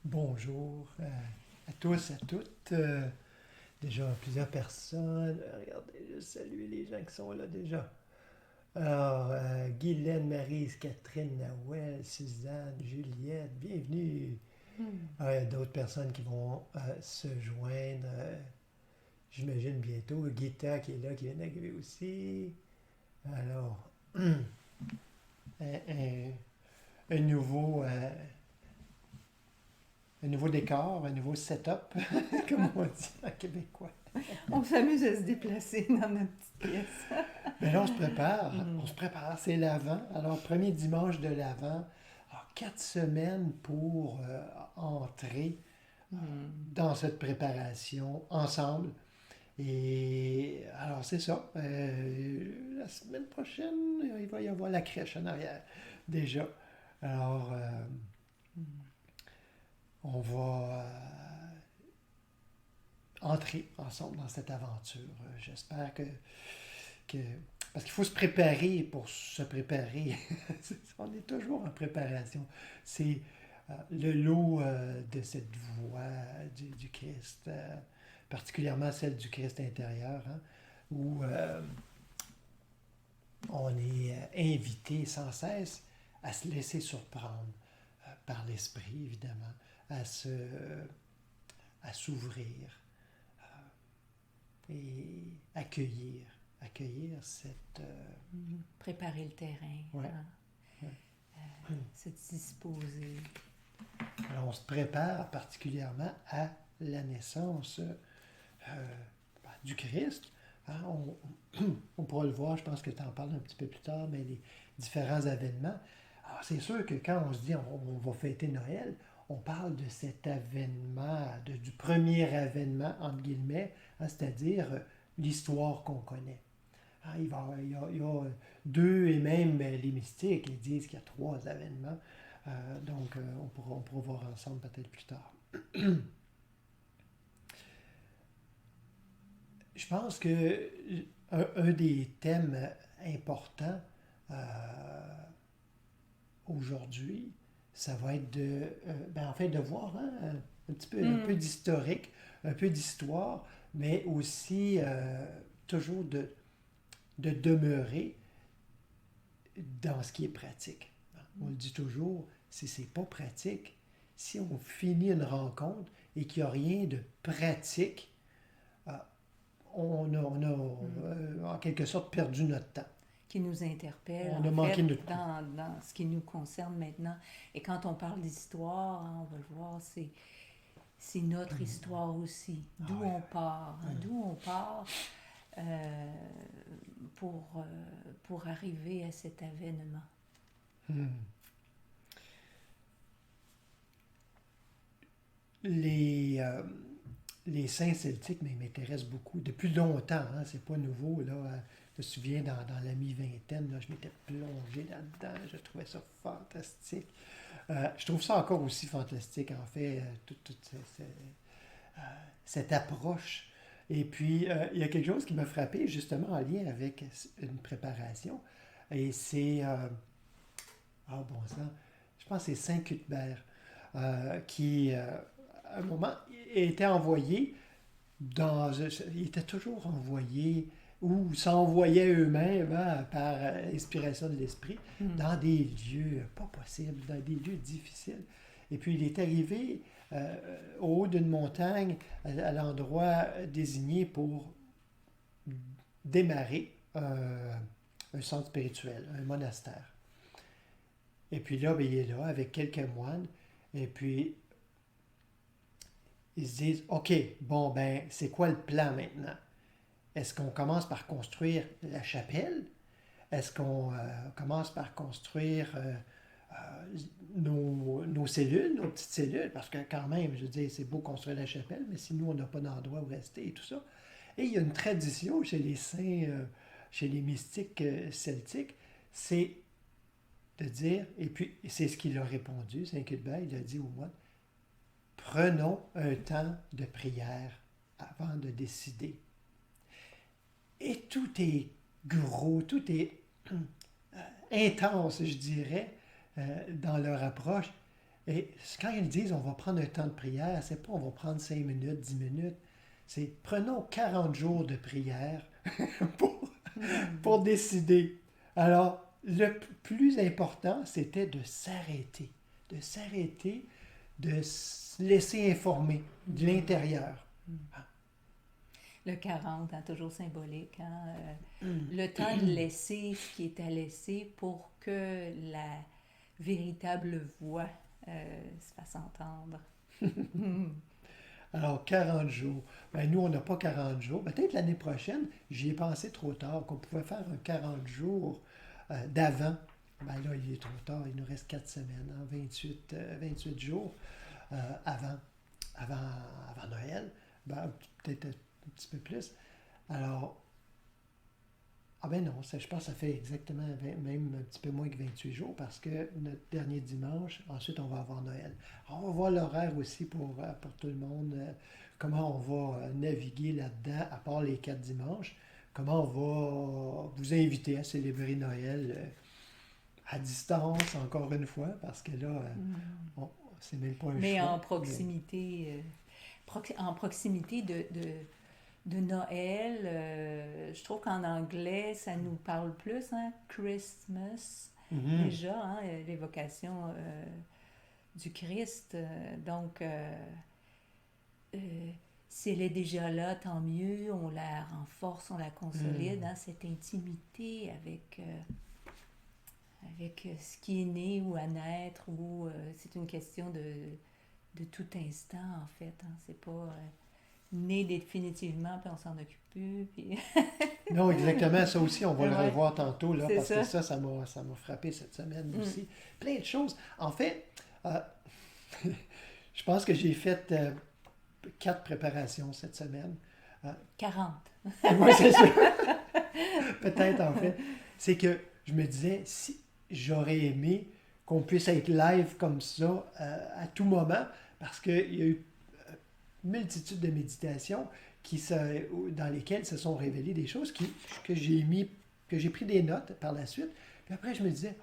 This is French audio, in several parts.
Bonjour à tous, à toutes. Déjà plusieurs personnes. Regardez, je salue les gens qui sont là déjà. Alors, Guylaine, Maryse, Catherine, Nawel, Suzanne, Juliette, bienvenue. Hmm. Il y a d'autres personnes qui vont se joindre, j'imagine bientôt. Guita qui est là, qui vient d'arriver aussi. Alors, un, un nouveau, un nouveau décor, un nouveau setup, comme on dit en québécois. On s'amuse à se déplacer dans notre petite pièce. Mais là, on se Hmm. prépare, c'est l'Avent. Alors, premier dimanche de l'Avent, alors 4 semaines pour entrer Hmm. dans cette préparation ensemble. Et alors, c'est ça. La semaine prochaine, il va y avoir la crèche en arrière, déjà. Alors, on va entrer ensemble dans cette aventure. J'espère que parce qu'il faut se préparer pour se préparer. On est toujours en préparation. C'est le lot de cette voie du Christ, particulièrement celle du Christ intérieur, hein, où on est invité sans cesse à se laisser surprendre par l'Esprit, évidemment, à à s'ouvrir et accueillir cette... Préparer le terrain, ouais, hein, ouais. se disposer. Alors, on se prépare particulièrement à la naissance du Christ. Hein, on pourra le voir, je pense que tu en parles un petit peu plus tard, mais les différents événements. Alors, c'est sûr que quand on se dit on va fêter Noël, on parle de cet événement, du premier événement, entre guillemets, hein, c'est-à-dire l'histoire qu'on connaît. Hein, il y a deux, et même les mystiques, ils disent qu'il y a trois événements. Donc, on pourra voir ensemble peut-être plus tard. Je pense que un des thèmes importants aujourd'hui, ça va être en fait, de voir hein, un peu Hmm. d'historique, un peu d'histoire, mais aussi toujours de demeurer dans ce qui est pratique. On le dit toujours, si c'est pas pratique, si on finit une rencontre et qu'il n'y a rien de pratique, euh, on a en quelque sorte perdu notre temps. Qui nous interpelle, On en a fait, manqué notre coup. dans ce qui nous concerne maintenant. Et quand on parle d'histoire, hein, on va le voir, c'est notre histoire aussi. Ah D'où oui, on part, hein, oui. d'où on part euh, pour arriver à cet événement. Hmm. Les, les saints celtiques m'intéressent beaucoup depuis longtemps. Hein, c'est pas nouveau. Là, je me souviens dans la mi-vingtaine, là, je m'étais plongé là-dedans. Je trouvais ça fantastique. Je trouve ça encore aussi fantastique, en fait, cette approche. Et puis, il y a quelque chose qui m'a frappé justement en lien avec une préparation. Et c'est, ah bon sang, je pense que c'est Saint Cuthbert qui, à un moment, était envoyé ils étaient toujours envoyés ou s'envoyaient eux-mêmes hein, par inspiration de l'esprit Hmm. dans des lieux pas possibles, dans des lieux difficiles. Et puis il est arrivé au haut d'une montagne, à l'endroit désigné pour démarrer un centre spirituel, un monastère. Et puis là, ben, il est là avec quelques moines. Et puis ils se disent, OK, bon, ben, c'est quoi le plan maintenant? Est-ce qu'on commence par construire la chapelle? Est-ce qu'on commence par construire nos cellules, nos petites cellules? Parce que quand même, je veux dire, c'est beau construire la chapelle, mais si nous, on n'a pas d'endroit où rester et tout ça. Et il y a une tradition chez les saints, chez les mystiques celtiques, c'est de dire, et puis c'est ce qu'il a répondu, Saint Cuthbert, il a dit aux moines, prenons un temps de prière avant de décider. Et tout est gros, tout est intense, je dirais, dans leur approche. Et quand ils disent on va prendre un temps de prière, c'est pas on va prendre 5 minutes, 10 minutes. C'est prenons 40 jours de prière pour, pour décider. Alors, le plus important, c'était de s'arrêter. De s'arrêter, de se laisser informer de l'intérieur. Le 40, hein, toujours symbolique. Hein, Mm. le temps de laisser ce qui est à laisser pour que la véritable voix se fasse entendre. Alors, 40 jours. Ben, nous, on n'a pas 40 jours. Peut-être l'année prochaine, j'y ai pensé trop tard, qu'on pouvait faire un 40 jours d'avant. Ben là, il est trop tard. Il nous reste 4 semaines, hein, 28 jours avant, avant, avant Noël. Ben, peut-être un petit peu plus. Alors, ah ben non, je pense que ça fait exactement même un petit peu moins que 28 jours parce que notre dernier dimanche, ensuite on va avoir Noël. Alors, on va voir l'horaire aussi pour tout le monde, comment on va naviguer là-dedans, à part les 4 dimanches, comment on va vous inviter à célébrer Noël à distance, encore une fois, parce que là, on- c'est même pas un Mais choix. en proximité, en proximité de Noël, je trouve qu'en anglais, ça nous parle plus, hein? Christmas, Mhm. déjà, hein, l'évocation du Christ. Donc, si elle est déjà là, tant mieux, on la renforce, on la consolide, hein, cette intimité avec ce qui est né ou à naître, ou c'est une question de tout instant, en fait. Hein, c'est pas né définitivement, puis on s'en occupe plus, puis... Non, exactement. Ça aussi, on va le Ouais, revoir tantôt, là, c'est parce que ça. ça m'a frappé cette semaine Mm. aussi. Plein de choses. En fait, euh, je pense que j'ai fait 4 préparations cette semaine. 40. Moi, c'est ça. Peut-être, en fait. C'est que je me disais, si j'aurais aimé qu'on puisse être live comme ça à tout moment, parce qu'il y a eu une multitude de méditations dans lesquelles se sont révélées des choses que j'ai mis, que j'ai pris des notes par la suite. Puis après, je me disais,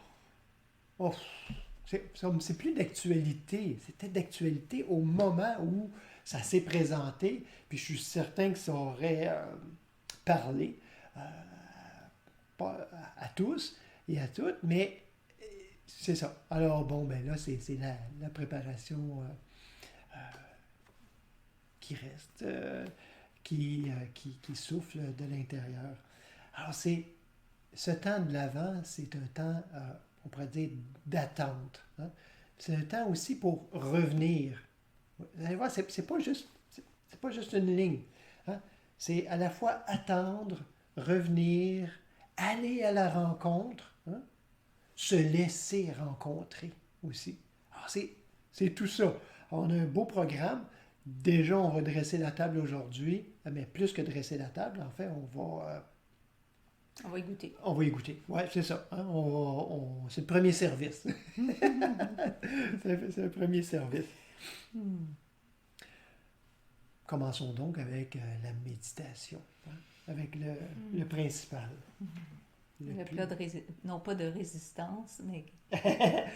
oh, c'est plus d'actualité. C'était d'actualité au moment où ça s'est présenté. Puis je suis certain que ça aurait parlé euh, pas à tous et à toutes, mais c'est ça. Alors bon, ben là, c'est la préparation qui reste, qui souffle de l'intérieur. Alors ce temps de l'Avent, c'est un temps, on pourrait dire, d'attente. Hein. C'est un temps aussi pour revenir. Vous allez voir, c'est pas juste une ligne. Hein. C'est à la fois attendre, revenir, aller à la rencontre, hein, se laisser rencontrer aussi. Alors, c'est tout ça. Alors, on a un beau programme. Déjà, on va dresser la table aujourd'hui, mais plus que dresser la table, en fait, On va y goûter. on va y goûter. Oui, c'est ça. Hein. C'est le premier service. C'est le premier service. Hmm. Commençons donc avec la méditation, hein, avec le principal. Le plus- plat non pas de résistance, mais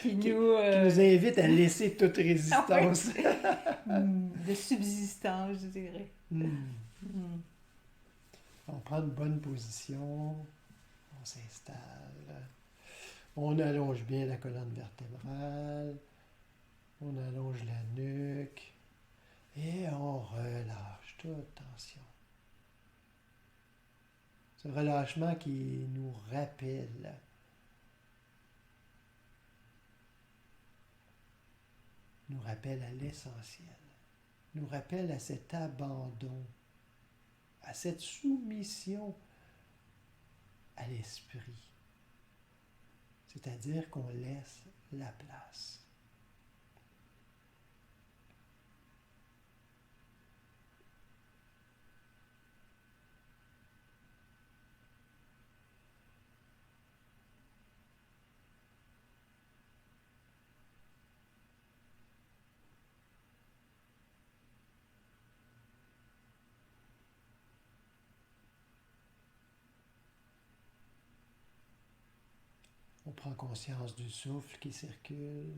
qui qui, nous... qui nous invite à laisser toute Ah ouais. résistance. De subsistance, je dirais. Hmm. Hmm. On prend une bonne position, on s'installe, on allonge bien la colonne vertébrale, on allonge la nuque et on relâche toute tension. Ce relâchement qui nous rappelle à l'essentiel, nous rappelle à cet abandon, à cette soumission à l'esprit. C'est-à-dire qu'on laisse la place. On prend conscience du souffle qui circule.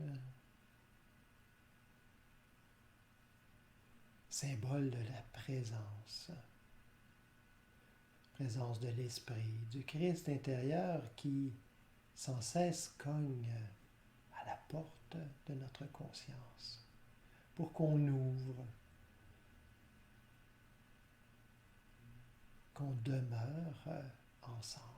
symbole de la présence de l'Esprit, du Christ intérieur qui sans cesse cogne à la porte de notre conscience pour qu'on ouvre, qu'on demeure ensemble.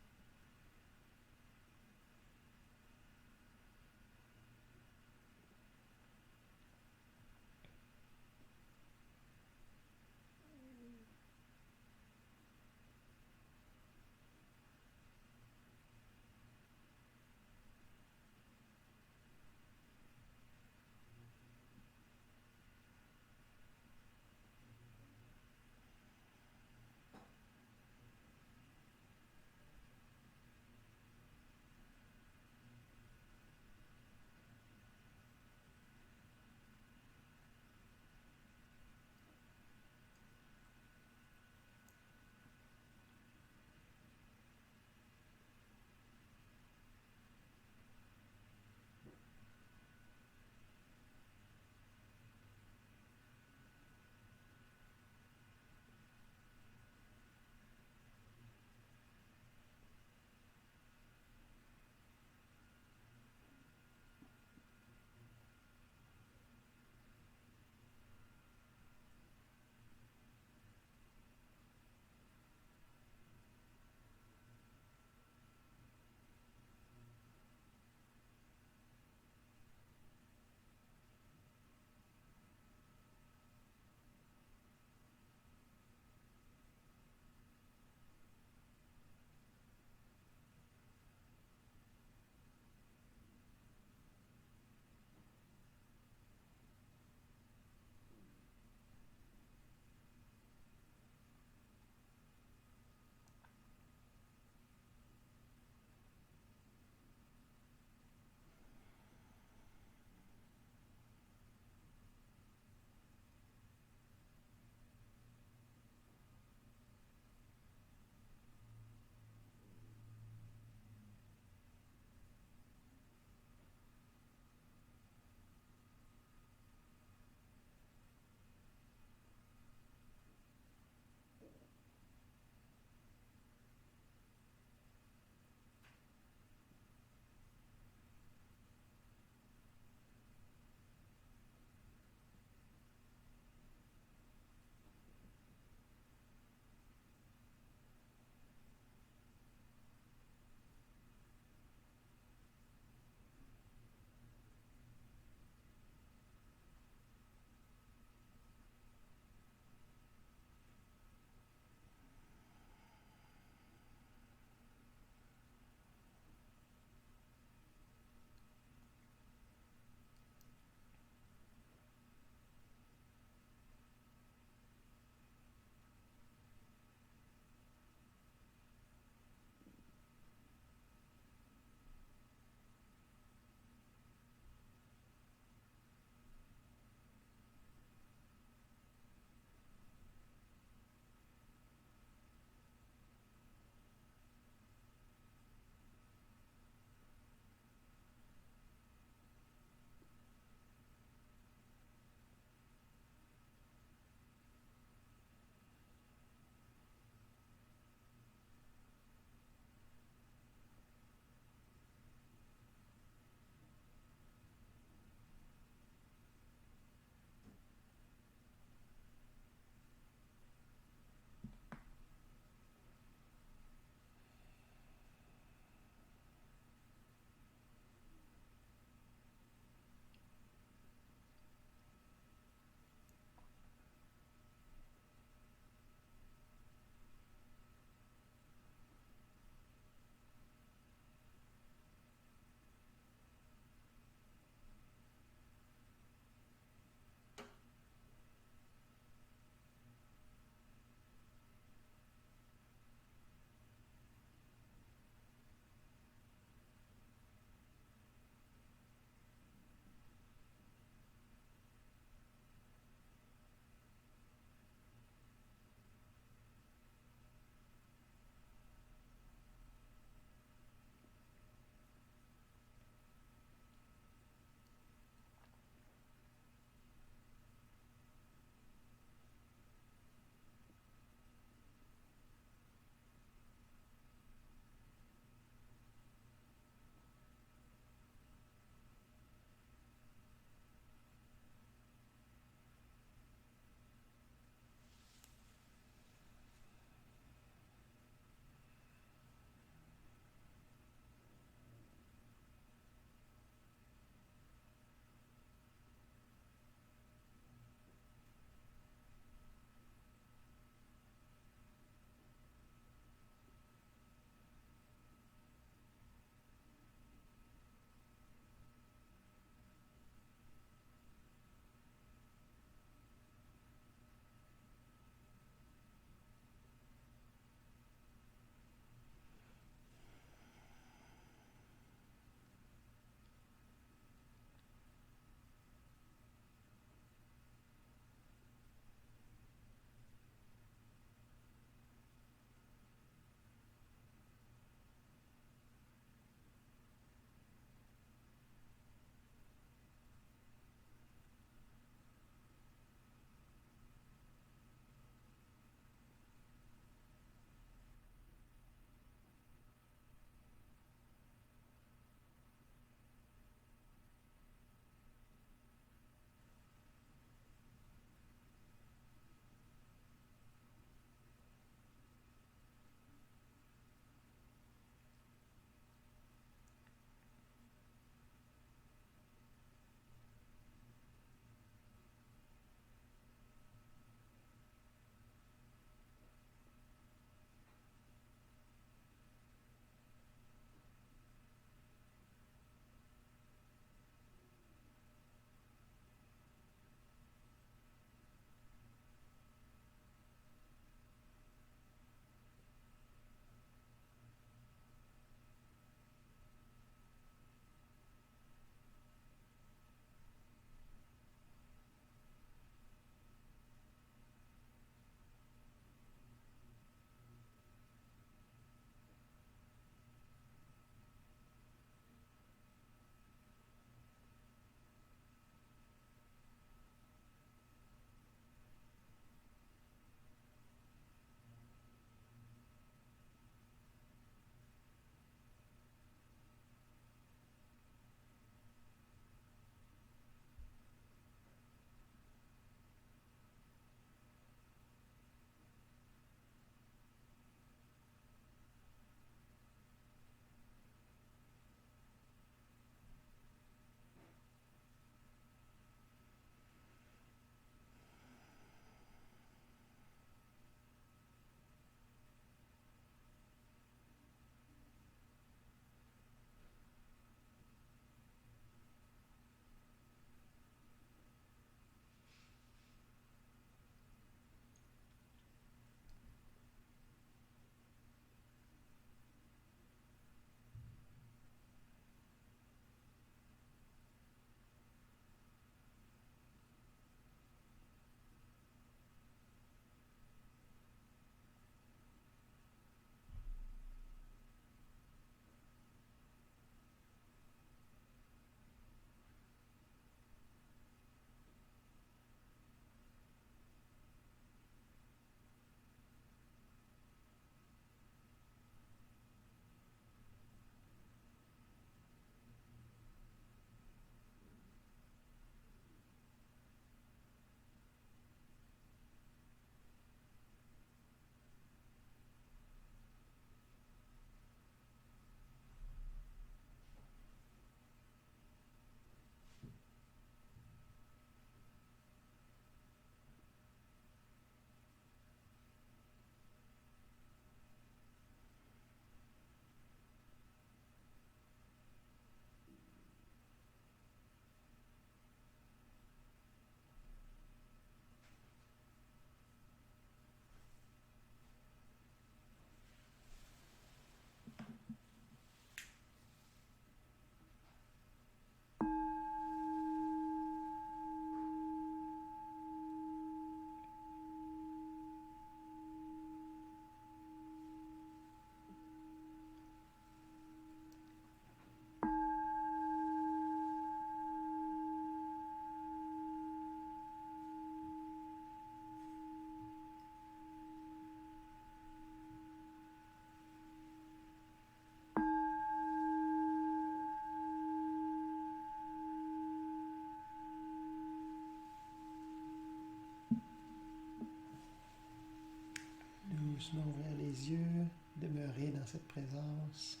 Doucement ouvrir les yeux, demeurer dans cette présence.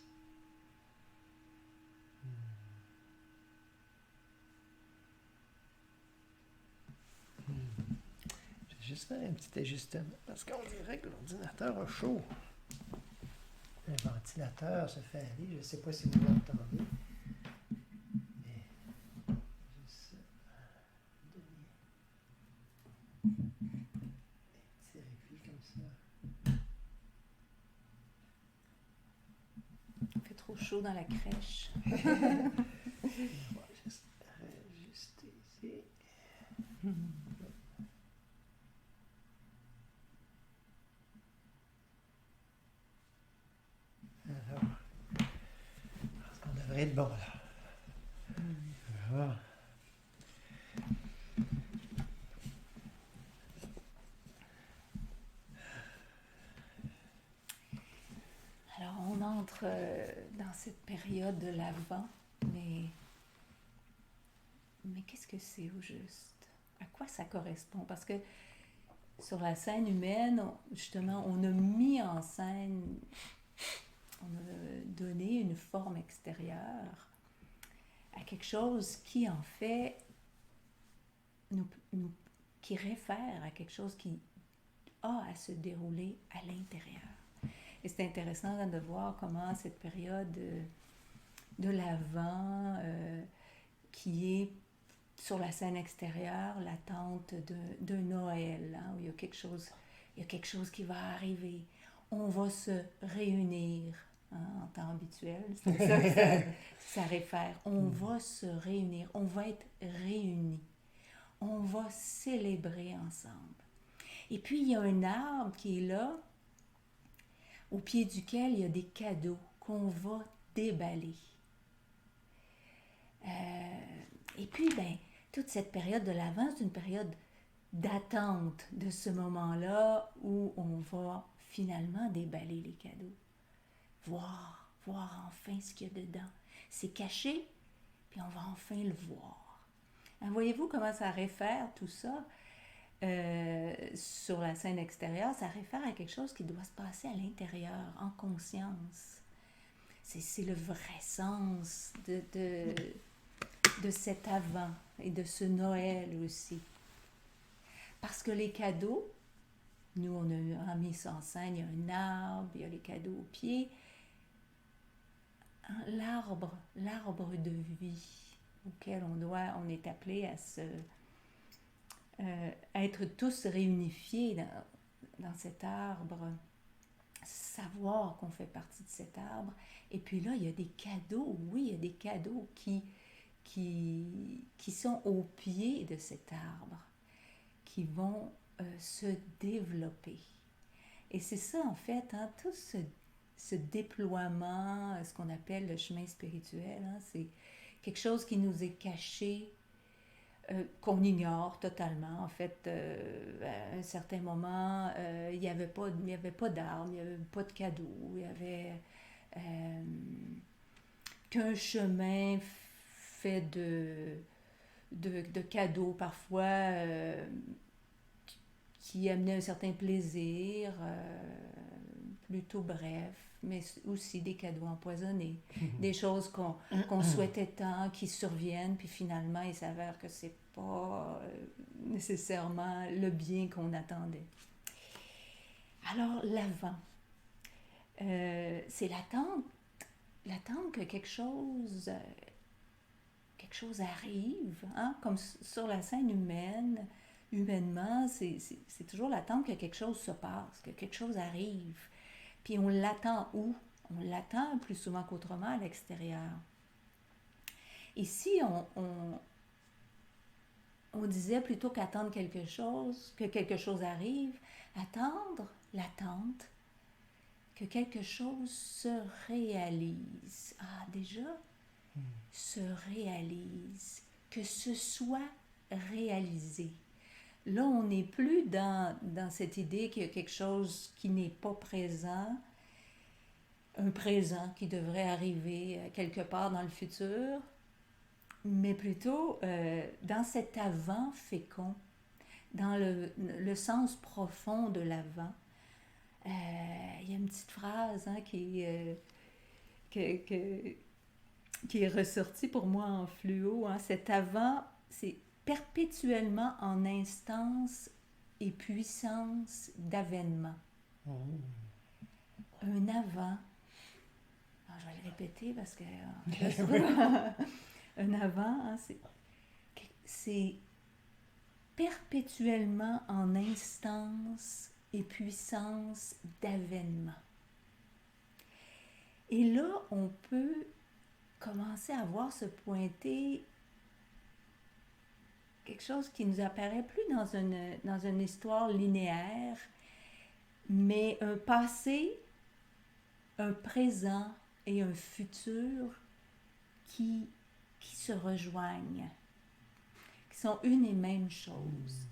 Je vais juste faire un petit ajustement parce qu'on dirait que l'ordinateur a chaud. Le ventilateur se fait aller, je ne sais pas si vous l'entendez. Mais juste donner des petits répits comme ça. Il fait trop chaud dans la crèche. On va juste ajuster ici. Alors, je pense qu'on devrait être bon là. Voilà. Alors, on entre dans cette période de l'Avent, mais qu'est-ce que c'est au juste? À quoi ça correspond? Parce que sur la scène humaine, justement, on a mis en scène, on a donné une forme extérieure à quelque chose qui, en fait, qui réfère à quelque chose qui a à se dérouler à l'intérieur. Et c'est intéressant de voir comment cette période de l'Avent, qui est sur la scène extérieure, l'attente de Noël, hein, où il y a quelque chose qui va arriver. On va se réunir, hein, en temps habituel, c'est ça que ça réfère. On va se réunir, on va être réunis. On va célébrer ensemble. Et puis, il y a un arbre qui est là, au pied duquel il y a des cadeaux qu'on va déballer. Et puis, toute cette période de l'Avent, c'est une période d'attente de ce moment-là où on va finalement déballer les cadeaux. Voir enfin ce qu'il y a dedans. C'est caché, puis on va enfin le voir. Hein, voyez-vous comment ça réfère tout ça? Sur la scène extérieure, ça réfère à quelque chose qui doit se passer à l'intérieur, en conscience. C'est le vrai sens de cet Avent et de ce Noël aussi. Parce que les cadeaux, nous on a mis ça en scène, il y a un arbre, il y a les cadeaux au pied. Hein, l'arbre de vie auquel on est appelé à être tous réunifiés dans cet arbre, savoir qu'on fait partie de cet arbre. Et puis là, il y a des cadeaux, oui, il y a des cadeaux qui sont au pied de cet arbre, qui vont se développer. Et c'est ça, en fait, hein, tout ce déploiement, ce qu'on appelle le chemin spirituel, hein, c'est quelque chose qui nous est caché, qu'on ignore totalement. En fait, à un certain moment, il n'y avait pas d'armes, il n'y avait pas de cadeaux, il y avait qu'un chemin fait de cadeaux parfois qui amenait un certain plaisir, plutôt bref, mais aussi des cadeaux empoisonnés, des choses qu'on souhaitait tant, qui surviennent, puis finalement, il s'avère que c'est pas nécessairement le bien qu'on attendait. Alors, l'Avent, c'est l'attente que quelque chose arrive, hein? Comme sur la scène humainement, c'est toujours l'attente que quelque chose se passe, que quelque chose arrive. Puis on l'attend où? On l'attend plus souvent qu'autrement à l'extérieur. Ici, on disait plutôt qu'attendre quelque chose, que quelque chose arrive, attendre l'attente, que quelque chose se réalise. Ah, déjà, se réalise, que ce soit réalisé. Là, on n'est plus dans cette idée qu'il y a quelque chose qui n'est pas présent, un présent qui devrait arriver quelque part dans le futur, mais plutôt dans cet avant fécond, dans le sens profond de l'avant. Il y a une petite phrase qui est ressortie pour moi en fluo. Cet avant, c'est perpétuellement en instance et puissance d'avènement. Un avant. Je vais le répéter parce que un avant, c'est perpétuellement en instance et puissance d'avènement. Et là, on peut commencer à voir se pointer quelque chose qui nous apparaît plus dans une histoire linéaire, mais un passé, un présent et un futur qui se rejoignent, qui sont une et même chose.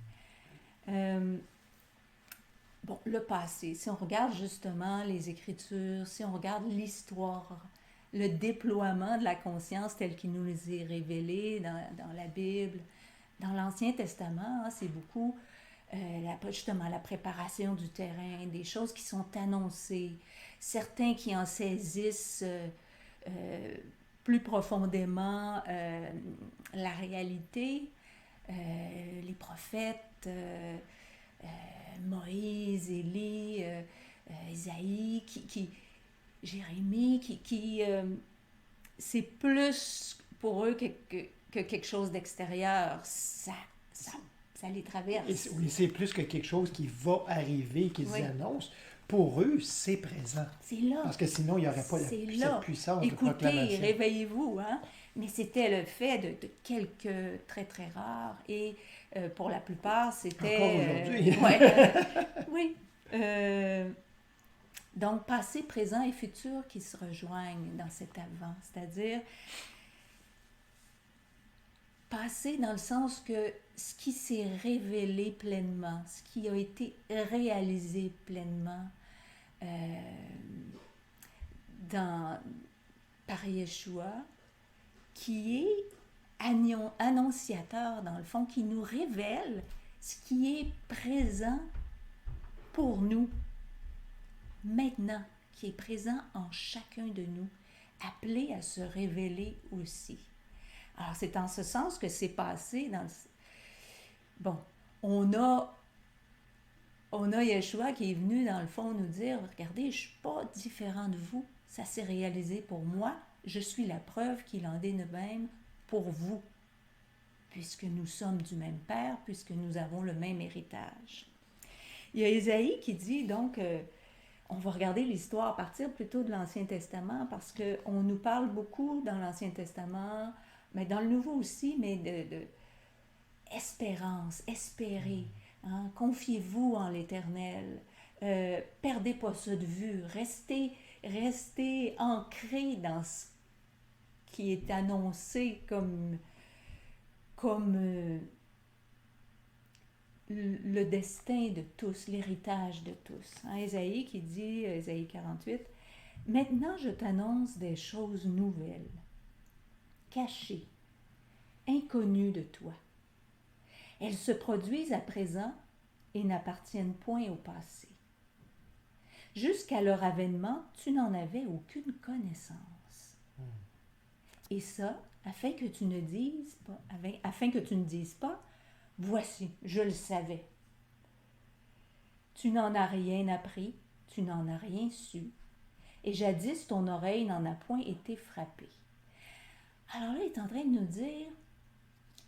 Le passé, si on regarde justement les Écritures, si on regarde l'histoire, le déploiement de la conscience tel qu'il nous est révélé dans la Bible, dans l'Ancien Testament, c'est beaucoup justement la préparation du terrain, des choses qui sont annoncées, certains qui en saisissent plus profondément la réalité, les prophètes, Moïse, Élie, Isaïe, Jérémie, c'est plus pour eux que quelque chose d'extérieur. Ça les traverse. Oui, c'est plus que quelque chose qui va arriver, qu'ils annoncent. Pour eux, c'est présent. C'est là. Parce que sinon, il n'y aurait pas cette puissance de proclamation. Écoutez, réveillez-vous. Mais c'était le fait de quelques très, très rares. Et pour la plupart, c'était... Encore aujourd'hui. Oui. Donc, passé, présent et futur qui se rejoignent dans cet avant. C'est-à-dire, passé dans le sens que ce qui s'est révélé pleinement, ce qui a été réalisé pleinement par Yeshua, qui est annonciateur, dans le fond, qui nous révèle ce qui est présent pour nous, maintenant, qui est présent en chacun de nous, appelé à se révéler aussi. Alors, c'est en ce sens que c'est passé dans on a Yeshua qui est venu, dans le fond, nous dire, regardez, je ne suis pas différent de vous, ça s'est réalisé pour moi, je suis la preuve qu'il en est de même pour vous, puisque nous sommes du même Père, puisque nous avons le même héritage. Il y a Isaïe qui dit, donc, on va regarder l'histoire à partir plutôt de l'Ancien Testament, parce qu'on nous parle beaucoup dans l'Ancien Testament, mais dans le Nouveau aussi, mais de espérance, espérez, confiez-vous en l'Éternel, perdez pas ça de vue, restez ancrés dans ce qui est annoncé comme le destin de tous, l'héritage de tous. Ésaïe qui dit, Ésaïe 48, « Maintenant je t'annonce des choses nouvelles, cachées, inconnues de toi. Elles se produisent à présent et n'appartiennent point au passé. Jusqu'à leur avènement, tu n'en avais aucune connaissance. Et ça, afin que tu ne dises pas, voici, je le savais. Tu n'en as rien appris, tu n'en as rien su, et jadis ton oreille n'en a point été frappée. » Alors là, il est en train de nous dire,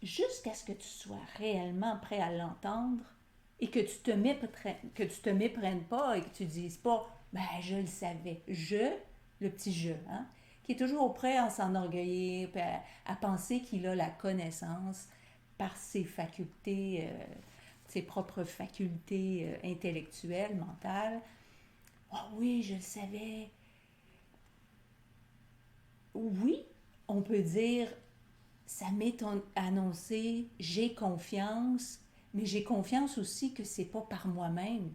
jusqu'à ce que tu sois réellement prêt à l'entendre et que tu te méprennes pas et que tu dises pas, je le savais. Le petit je, qui est toujours prêt à s'enorgueillir, puis à penser qu'il a la connaissance par ses facultés, ses propres facultés intellectuelles, mentales. Ah oui, je le savais. Oui, on peut dire, ça m'est annoncé, j'ai confiance, mais j'ai confiance aussi que c'est pas par moi-même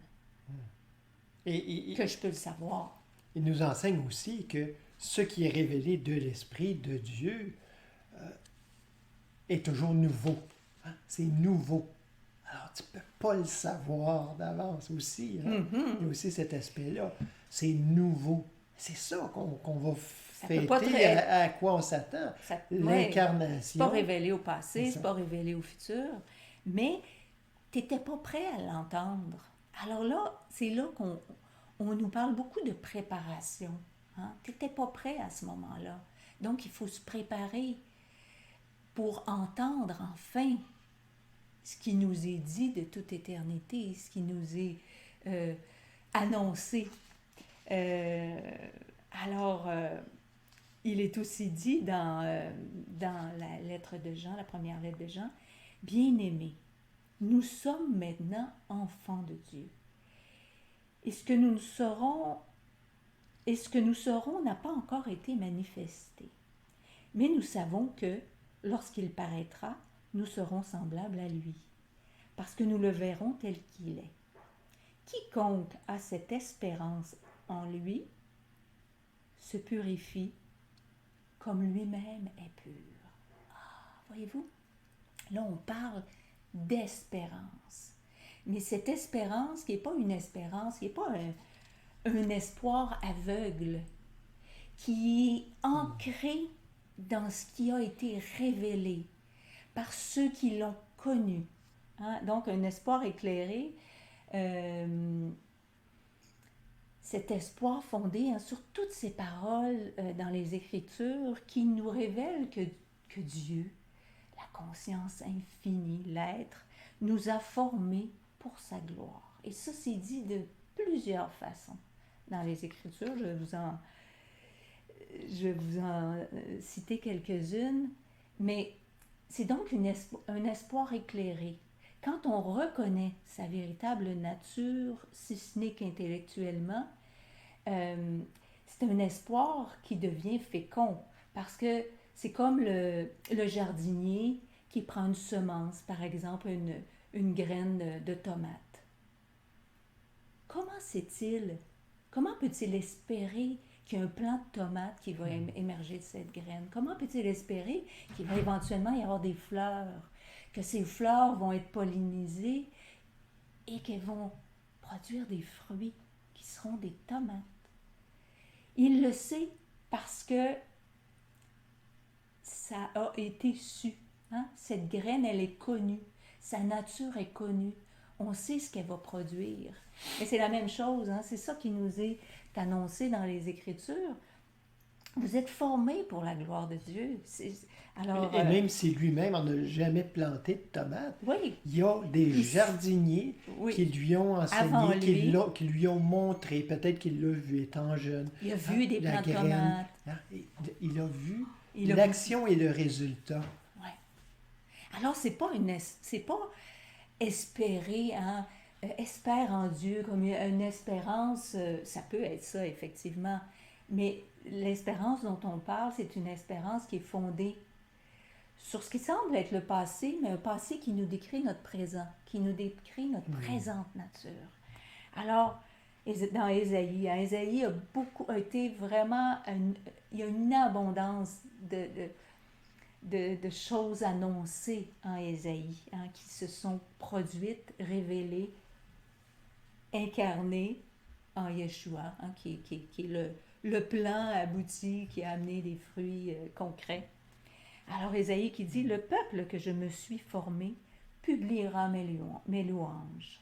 que je peux le savoir. Il nous enseigne aussi que ce qui est révélé de l'Esprit de Dieu est toujours nouveau. Hein? C'est nouveau. Alors, tu ne peux pas le savoir d'avance aussi. Hein? Il y a aussi cet aspect-là. C'est nouveau. C'est ça qu'on va fêter, à quoi on s'attend. L'incarnation. C'est pas révélé au passé, c'est pas révélé au futur, mais tu n'étais pas prêt à l'entendre. Alors là, c'est là qu'on nous parle beaucoup de préparation. Hein? Tu n'étais pas prêt à ce moment-là. Donc, il faut se préparer pour entendre enfin ce qui nous est dit de toute éternité, ce qui nous est annoncé. Alors, il est aussi dit dans la lettre de Jean, la première lettre de Jean, « Bien-aimés, nous sommes maintenant enfants de Dieu. Et ce que nous serons n'a pas encore été manifesté. Mais nous savons que, lorsqu'il paraîtra, nous serons semblables à lui, parce que nous le verrons tel qu'il est. Quiconque a cette espérance en lui se purifie comme lui-même est pur. » Ah, voyez-vous, là on parle d'espérance. Mais cette espérance qui n'est pas une espérance, qui n'est pas un espoir aveugle, qui est ancré dans ce qui a été révélé par ceux qui l'ont connu. Hein? Donc, un espoir éclairé, cet espoir fondé sur toutes ces paroles dans les Écritures qui nous révèlent que Dieu, la conscience infinie, l'être, nous a formés pour sa gloire. Et ça, c'est dit de plusieurs façons dans les Écritures. Je vais vous en citer quelques-unes, mais c'est donc un espoir éclairé. Quand on reconnaît sa véritable nature, si ce n'est qu'intellectuellement, c'est un espoir qui devient fécond, parce que c'est comme le jardinier qui prend une semence, par exemple une graine de tomate. Comment peut-il espérer qu'il y a un plant de tomate qui va émerger de cette graine? Comment peut-il espérer qu'il va éventuellement y avoir des fleurs, que ces fleurs vont être pollinisées et qu'elles vont produire des fruits qui seront des tomates? Il le sait parce que ça a été su. Hein? Cette graine, elle est connue. Sa nature est connue. On sait ce qu'elle va produire. Et c'est la même chose. Hein? C'est ça qui nous est annoncé dans les Écritures. Vous êtes formés pour la gloire de Dieu. Alors, et même si lui-même on n'a jamais planté de tomates, oui, il y a des jardiniers qui lui ont enseigné, qui lui ont montré, peut-être qu'il l'a vu étant jeune. Il a vu des plants de tomates. Il a vu l'action et le résultat. Oui. Alors, c'est pas espérer, hein, espère en Dieu, comme une espérance, ça peut être ça, effectivement. Mais l'espérance dont on parle, c'est une espérance qui est fondée sur ce qui semble être le passé, mais un passé qui nous décrit notre présent, qui nous décrit notre présente nature. Alors, dans Ésaïe, Ésaïe a été vraiment, il y a une abondance de choses annoncées en Ésaïe, hein, qui se sont produites, révélées, incarnées en Yeshua, hein, qui est le plan abouti qui a amené des fruits concrets. Alors Ésaïe qui dit « Le peuple que je me suis formé publiera mes louanges.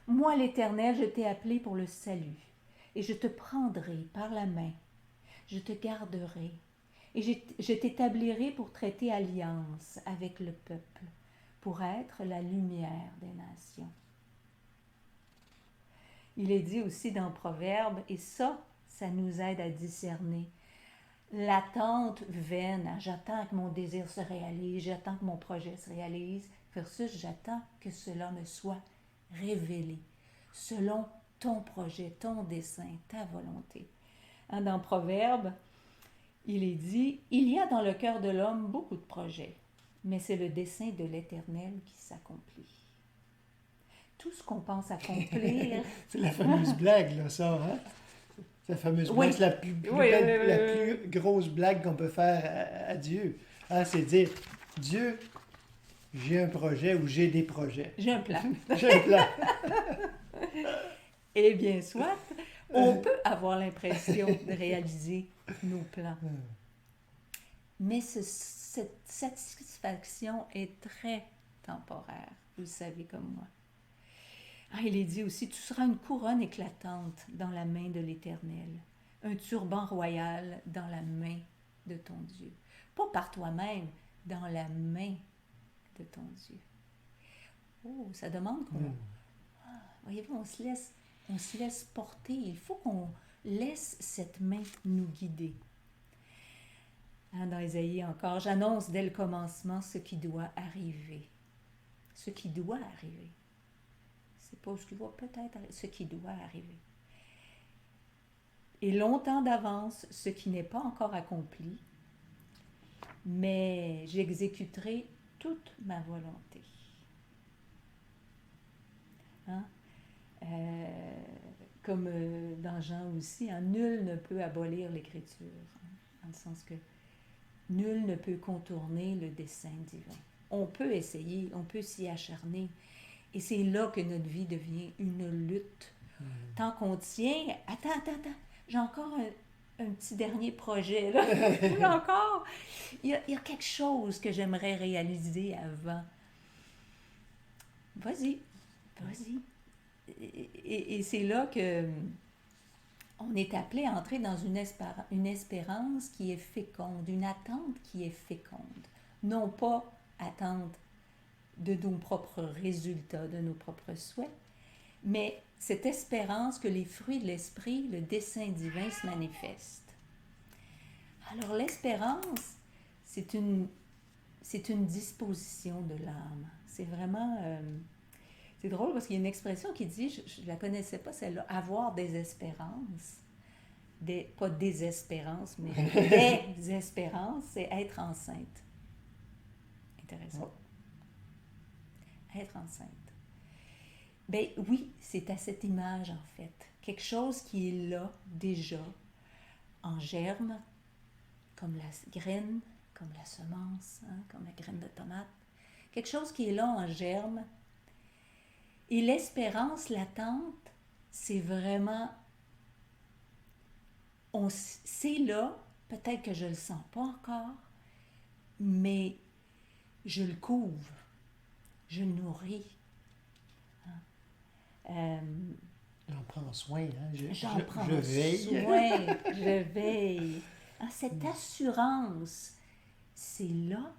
Moi, l'Éternel, je t'ai appelé pour le salut, et je te prendrai par la main, je te garderai, et je t'établirai pour traiter alliance avec le peuple, pour être la lumière des nations. » Il est dit aussi dans Proverbes, et ça nous aide à discerner. l'attente vaine, hein, j'attends que mon désir se réalise, j'attends que mon projet se réalise, versus j'attends que cela me soit révélé, selon ton projet, ton dessein, ta volonté. Hein, dans Proverbe, il est dit, il y a dans le cœur de l'homme beaucoup de projets, mais c'est le dessein de l'Éternel qui s'accomplit. Tout ce qu'on pense accomplir... C'est la fameuse blague, là, ça, hein? C'est la fameuse blague, Oui. c'est la plus grosse blague qu'on peut faire à Dieu. Hein, c'est dire, Dieu, j'ai un projet ou j'ai des projets. J'ai un plan. J'ai un plan. Eh bien, soit, on peut avoir l'impression de réaliser nos plans. Mais cette satisfaction est très temporaire, vous le savez comme moi. Ah, il est dit aussi, tu seras une couronne éclatante dans la main de l'Éternel, un turban royal dans la main de ton Dieu. Pas par toi-même, dans la main de ton Dieu. Oh, ça demande qu'on... Voyez-vous, on se laisse porter. Il faut qu'on laisse cette main nous guider. Hein, dans Ésaïe encore, j'annonce dès le commencement ce qui doit arriver. Ce qui doit arriver. C'est pas ce qui va peut-être arriver, ce qui doit arriver. Et longtemps d'avance, ce qui n'est pas encore accompli, mais j'exécuterai toute ma volonté. Hein? Comme dans Jean aussi, hein, nul ne peut abolir l'Écriture, hein, dans le sens que nul ne peut contourner le dessein divin. On peut essayer, on peut s'y acharner, et c'est là que notre vie devient une lutte. Tant qu'on tient, attends, j'ai encore un petit dernier projet, là. Encore, il y a quelque chose que j'aimerais réaliser avant. Vas-y. Et c'est là que on est appelé à entrer dans une espérance qui est féconde, une attente qui est féconde. Non pas attente de nos propres résultats, de nos propres souhaits, mais cette espérance que les fruits de l'esprit, le dessein divin se manifestent. Alors l'espérance, c'est une disposition de l'âme. C'est vraiment... c'est drôle parce qu'il y a une expression qui dit, je ne la connaissais pas celle-là, avoir des espérances. Pas désespérance, mais des espérances, c'est être enceinte. Intéressant. Être enceinte. Ben oui, c'est à cette image en fait. Quelque chose qui est là déjà, en germe, comme la graine, comme la semence, hein, comme la graine de tomate. Quelque chose qui est là en germe. Et l'espérance, l'attente, c'est vraiment... c'est là, peut-être que je ne le sens pas encore, mais je le couvre, je le nourris. J'en prends soin, hein? Je veille. Soin, je veille. Hein, cette assurance, c'est là.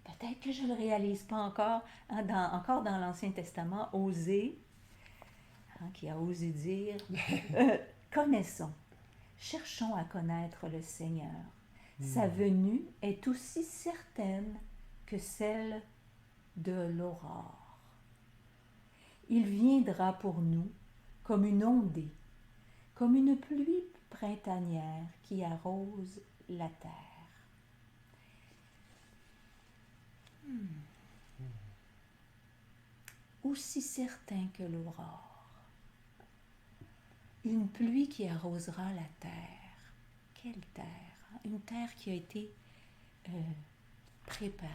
Peut-être que je ne le réalise pas encore. Hein, encore dans l'Ancien Testament, Osée, hein, qui a osé dire, connaissons, cherchons à connaître le Seigneur. Sa venue est aussi certaine que celle de l'aurore. Il viendra pour nous comme une ondée, comme une pluie printanière qui arrose la terre. Aussi certain que l'aurore. Une pluie qui arrosera la terre. Quelle terre? Une terre qui a été préparée.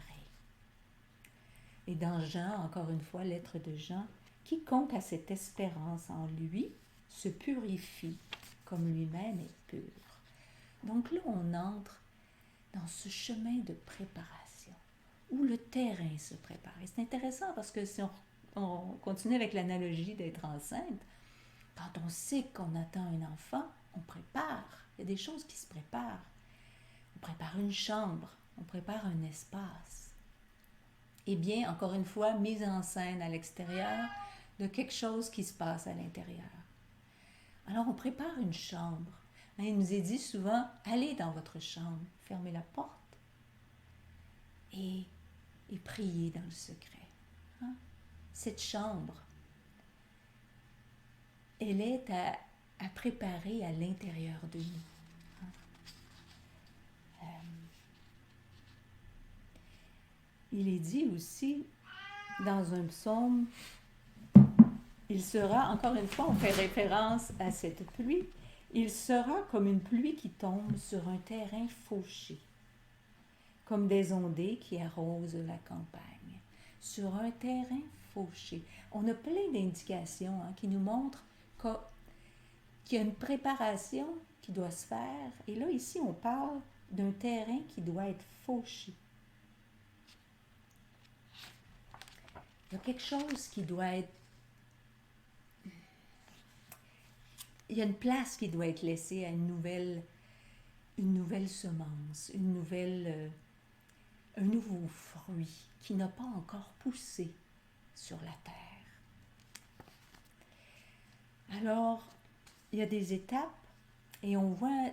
Et dans Jean, encore une fois, lettre de Jean, quiconque a cette espérance en lui se purifie comme lui-même est pur. Donc là, on entre dans ce chemin de préparation, où le terrain se prépare. Et c'est intéressant parce que si on continue avec l'analogie d'être enceinte, quand on sait qu'on attend un enfant, on prépare. Il y a des choses qui se préparent. On prépare une chambre, on prépare un espace. Eh bien, encore une fois, mise en scène à l'extérieur de quelque chose qui se passe à l'intérieur. Alors, on prépare une chambre. Il nous est dit souvent, allez dans votre chambre, fermez la porte et priez dans le secret. Hein? Cette chambre, elle est à préparer à l'intérieur de nous. Hein? Il est dit aussi dans un psaume, il sera, encore une fois, on fait référence à cette pluie, il sera comme une pluie qui tombe sur un terrain fauché, comme des ondées qui arrosent la campagne, sur un terrain fauché. On a plein d'indications qui nous montrent qu'il y a une préparation qui doit se faire. Et là, ici, on parle d'un terrain qui doit être fauché. Il y a quelque chose qui doit être... Il y a une place qui doit être laissée à une nouvelle semence, un nouveau fruit qui n'a pas encore poussé sur la terre. Alors, il y a des étapes et on voit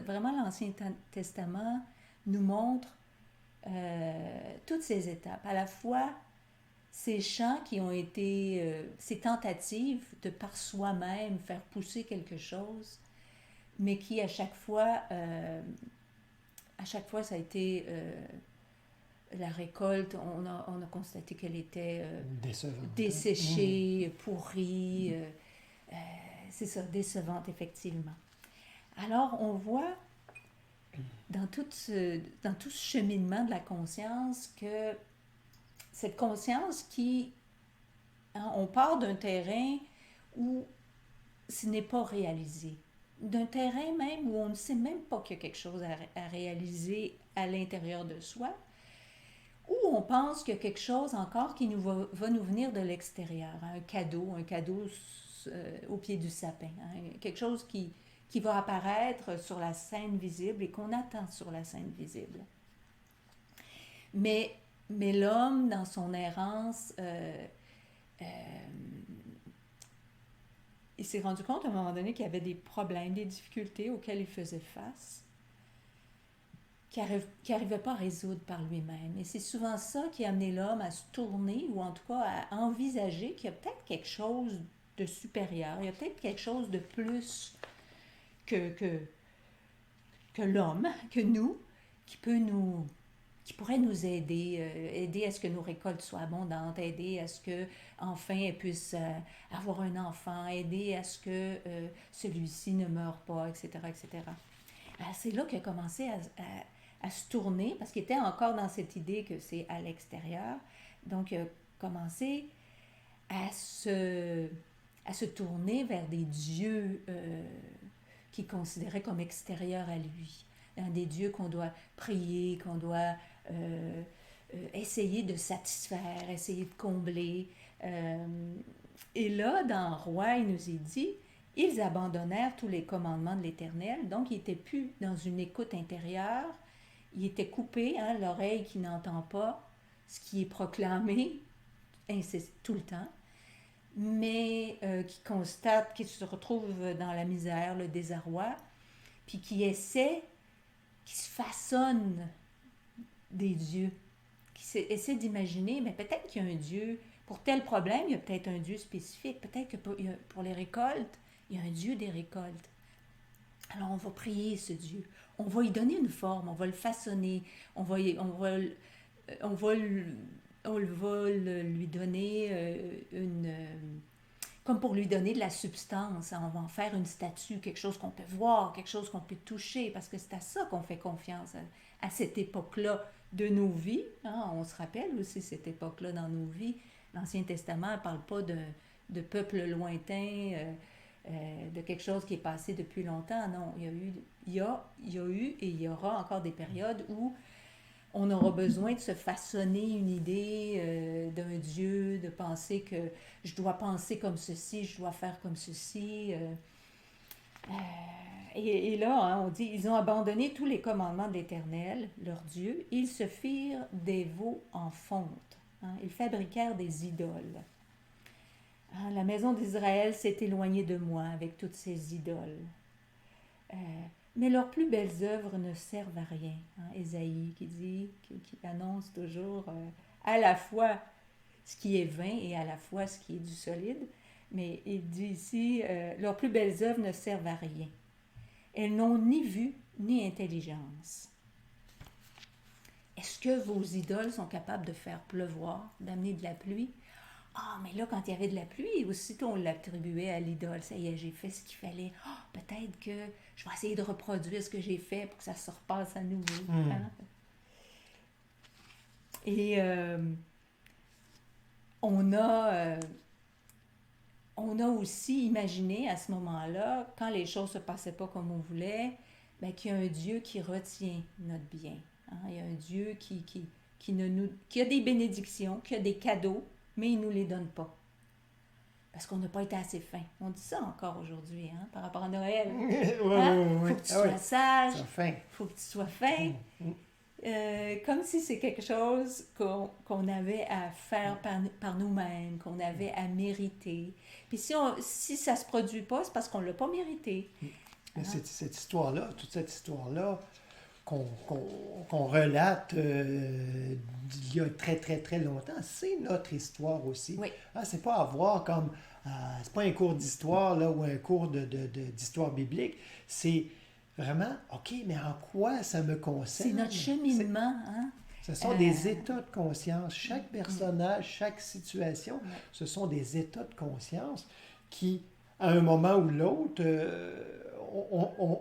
vraiment l'Ancien Testament nous montre toutes ces étapes. À la fois, ces chants qui ont été, ces tentatives de par soi-même faire pousser quelque chose, mais qui à chaque fois ça a été la récolte, on a constaté qu'elle était desséchée, pourrie, c'est ça, décevante effectivement. Alors on voit dans tout ce cheminement de la conscience que cette conscience on part d'un terrain où ce n'est pas réalisé, d'un terrain même où on ne sait même pas qu'il y a quelque chose à réaliser à l'intérieur de soi, ou on pense qu'il y a quelque chose encore qui va nous venir de l'extérieur, un cadeau au pied du sapin, quelque chose qui va apparaître sur la scène visible et qu'on attend sur la scène visible. Mais l'homme, dans son errance, il s'est rendu compte à un moment donné qu'il y avait des problèmes, des difficultés auxquelles il faisait face, qu'il n'arrivait pas à résoudre par lui-même. Et c'est souvent ça qui a amené l'homme à se tourner, ou en tout cas à envisager qu'il y a peut-être quelque chose de supérieur, il y a peut-être quelque chose de plus que l'homme, que nous, qui pourrait nous aider à ce que nos récoltes soient abondantes, aider à ce que enfin elle puisse avoir un enfant, aider à ce que celui-ci ne meure pas, etc., etc. Alors, c'est là qu'il a commencé à se tourner, parce qu'il était encore dans cette idée que c'est à l'extérieur. Donc, il a commencé à se tourner vers des dieux qu'il considérait comme extérieurs à lui. Des dieux qu'on doit prier, qu'on doit essayer de satisfaire, essayer de combler. Et là, dans Roi, il nous est dit, ils abandonnèrent tous les commandements de l'Éternel, donc ils n'étaient plus dans une écoute intérieure, ils étaient coupés, l'oreille qui n'entend pas ce qui est proclamé tout le temps, mais qui constate, qui se retrouve dans la misère, le désarroi, puis qui se façonne des dieux, qui essaie d'imaginer, mais peut-être qu'il y a un Dieu, pour tel problème, il y a peut-être un Dieu spécifique, peut-être que pour les récoltes, il y a un Dieu des récoltes. Alors on va prier ce Dieu, on va lui donner une forme, on va le façonner, on va lui donner comme pour lui donner de la substance, on va en faire une statue, quelque chose qu'on peut voir, quelque chose qu'on peut toucher, parce que c'est à ça qu'on fait confiance à cette époque-là de nos vies. On se rappelle aussi cette époque-là dans nos vies. L'Ancien Testament ne parle pas de peuple lointain, de quelque chose qui est passé depuis longtemps. Non, il y a eu et il y aura encore des périodes où on aura besoin de se façonner une idée d'un Dieu, de penser que je dois penser comme ceci, je dois faire comme ceci. Et là, on dit, ils ont abandonné tous les commandements de l'Éternel, leur Dieu, ils se firent des veaux en fonte. Ils fabriquèrent des idoles. La maison d'Israël s'est éloignée de moi avec toutes ces idoles. Mais leurs plus belles œuvres ne servent à rien. Hein? Ésaïe qui annonce toujours à la fois ce qui est vain et à la fois ce qui est du solide. Mais il dit ici, leurs plus belles œuvres ne servent à rien. Elles n'ont ni vue ni intelligence. Est-ce que vos idoles sont capables de faire pleuvoir, d'amener de la pluie? Ah, mais là, quand il y avait de la pluie, aussitôt on l'attribuait à l'idole. Ça y est, j'ai fait ce qu'il fallait. Ah, peut-être que je vais essayer de reproduire ce que j'ai fait pour que ça se repasse à nouveau. Hein? Et on a aussi imaginé à ce moment-là, quand les choses ne se passaient pas comme on voulait, ben, qu'il y a un Dieu qui retient notre bien. Hein? Il y a un Dieu qui a des bénédictions, qui a des cadeaux, mais il ne nous les donne pas. Parce qu'on n'a pas été assez fin. On dit ça encore aujourd'hui, hein, par rapport à Noël. Faut que tu sois sage, faut que tu sois fin. Comme si c'est quelque chose qu'on avait à faire par nous-mêmes, qu'on avait à mériter. Puis si ça ne se produit pas, c'est parce qu'on ne l'a pas mérité. Mais cette histoire-là, toute cette histoire-là, qu'on relate d'il y a très, très, très longtemps, c'est notre histoire aussi. Oui. C'est pas à voir comme... c'est pas un cours d'histoire là, ou un cours d'histoire biblique. C'est vraiment, OK, mais en quoi ça me concerne? C'est notre cheminement. Hein? Ce sont des états de conscience. Chaque personnage, chaque situation, ce sont des états de conscience qui, à un moment ou l'autre,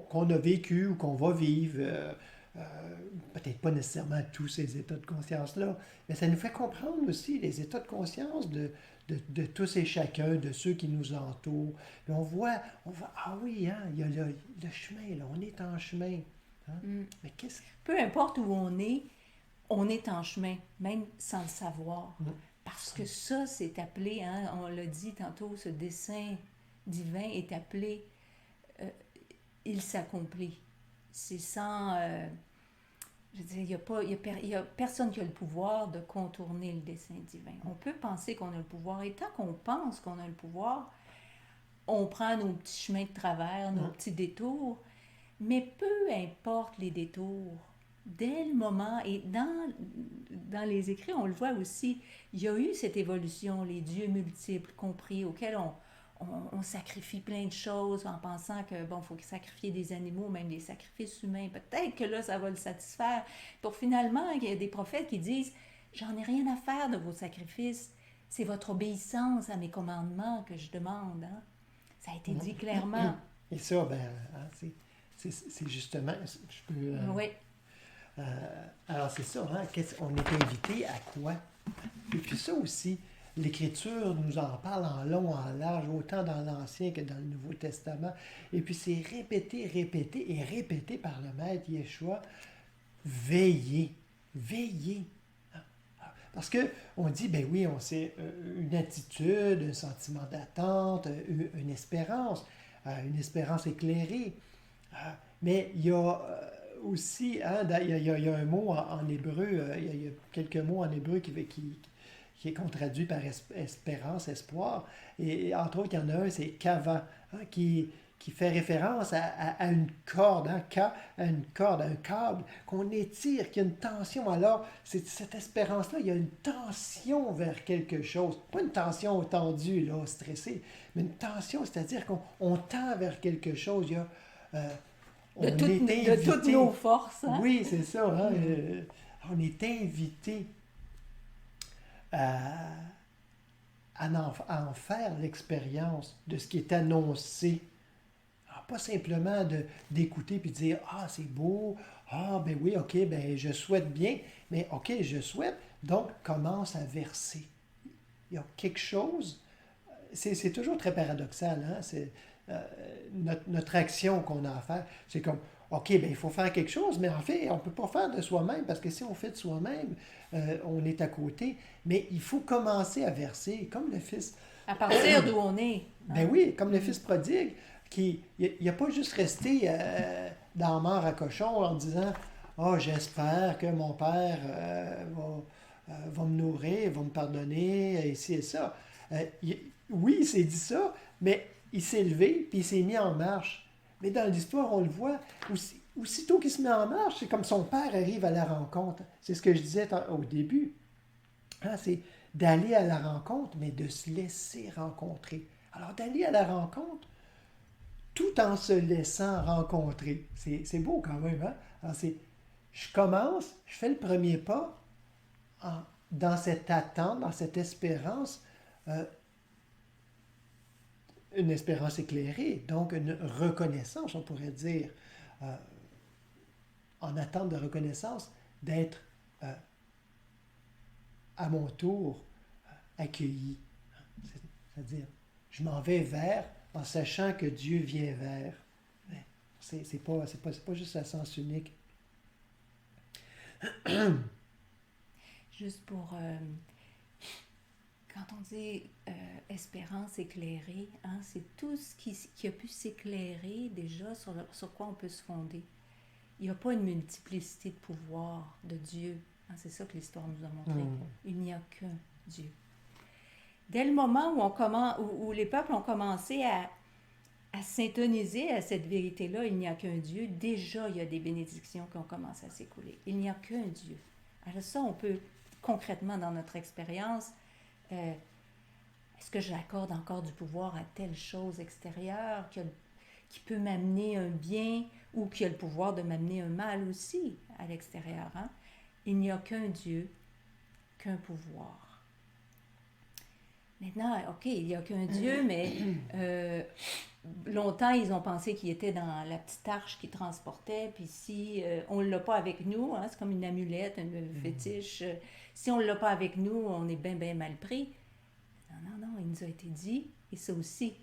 qu'on a vécu ou qu'on va vivre... peut-être pas nécessairement tous ces états de conscience-là, mais ça nous fait comprendre aussi les états de conscience de tous et chacun, de ceux qui nous entourent. Puis on voit, ah oui, hein, il y a le chemin, là, on est en chemin. Hein? Mais peu importe où on est en chemin, même sans le savoir. Parce que ça, c'est appelé, hein, on l'a dit tantôt, ce dessein divin est appelé, il s'accomplit. C'est sans... je veux dire, il y a personne qui a le pouvoir de contourner le dessein divin. On peut penser qu'on a le pouvoir, et tant qu'on pense qu'on a le pouvoir, on prend nos petits chemins de travers, nos petits détours, mais peu importe les détours, dès le moment, et dans les écrits, on le voit aussi, il y a eu cette évolution, les dieux multiples compris, auxquels on sacrifie plein de choses en pensant que, bon, il faut sacrifier des animaux, même des sacrifices humains. Peut-être que là, ça va le satisfaire. Pour finalement, il y a des prophètes qui disent, j'en ai rien à faire de vos sacrifices. C'est votre obéissance à mes commandements que je demande. Hein? Ça a été dit clairement. Et ça, c'est justement... Je peux, oui. Alors, c'est ça, hein? On est invité à quoi? Et puis ça aussi... L'Écriture nous en parle en long, en large, autant dans l'Ancien que dans le Nouveau Testament. Et puis c'est répété, répété et répété par le Maître Yeshua. Veillez, veillez. Parce qu'on dit, ben oui, on sait une attitude, un sentiment d'attente, une espérance éclairée. Mais il y a aussi, hein, il y a un mot en hébreu, il y a quelques mots en hébreu qu'on traduit par espérance, espoir. Et entre autres, il y en a un, c'est kava, hein, qui fait référence à une corde, hein, à une corde, à un câble, qu'on étire, qu'il y a une tension. Alors, cette espérance-là, il y a une tension vers quelque chose. Pas une tension tendue, là, stressée, mais une tension, c'est-à-dire qu'on tend vers quelque chose. Il y a, de toutes nos forces. Hein? Oui, c'est ça. Hein, on est invité à en faire l'expérience de ce qui est annoncé. Alors, pas simplement d'écouter puis de dire « Ah, c'est beau, ah, ben oui, ok, ben je souhaite bien, mais ok, je souhaite, donc commence à verser. » Il y a quelque chose, c'est toujours très paradoxal, hein? C'est notre action qu'on a à faire, c'est comme OK, bien, il faut faire quelque chose, mais en fait, on ne peut pas faire de soi-même, parce que si on fait de soi-même, on est à côté. Mais il faut commencer à verser, comme le Fils... À partir d'où on est. Hein? Ben oui, comme le Fils prodigue, il n'a pas juste resté dans la mort à cochon en disant « Ah, j'espère que mon Père va me nourrir, va me pardonner, ici et ça. » Oui, il s'est dit ça, mais il s'est levé, puis il s'est mis en marche. Mais dans l'histoire, on le voit, aussitôt qu'il se met en marche, c'est comme son père arrive à la rencontre. C'est ce que je disais au début. Hein, c'est d'aller à la rencontre, mais de se laisser rencontrer. Alors, d'aller à la rencontre tout en se laissant rencontrer. C'est beau quand même. Hein? Alors, je commence, je fais le premier pas dans cette attente, dans cette espérance, euh, une espérance éclairée, donc une reconnaissance, on pourrait dire, euh, en attente de reconnaissance, d'être à mon tour accueilli. C'est-à-dire, je m'en vais vers en sachant que Dieu vient vers. C'est pas juste à sens unique. Juste pour, quand on dit espérance éclairée, hein, c'est tout ce qui a pu s'éclairer déjà sur quoi on peut se fonder. Il n'y a pas une multiplicité de pouvoirs de Dieu. Hein, c'est ça que l'histoire nous a montré. Il n'y a qu'un Dieu. Dès le moment où les peuples ont commencé à s'intoniser à cette vérité-là, il n'y a qu'un Dieu, déjà il y a des bénédictions qui ont commencé à s'écouler. Il n'y a qu'un Dieu. Alors ça, on peut concrètement dans notre expérience, est-ce que j'accorde encore du pouvoir à telle chose extérieure qui peut m'amener un bien ou qui a le pouvoir de m'amener un mal aussi à l'extérieur? Hein? Il n'y a qu'un Dieu, qu'un pouvoir. Maintenant, OK, il n'y a qu'un Dieu, mais longtemps, ils ont pensé qu'il était dans la petite arche qui transportait, puis si on ne l'a pas avec nous, hein, c'est comme une amulette, une fétiche, si on ne l'a pas avec nous, on est bien, bien mal pris. Non, il nous a été dit, et ça aussi,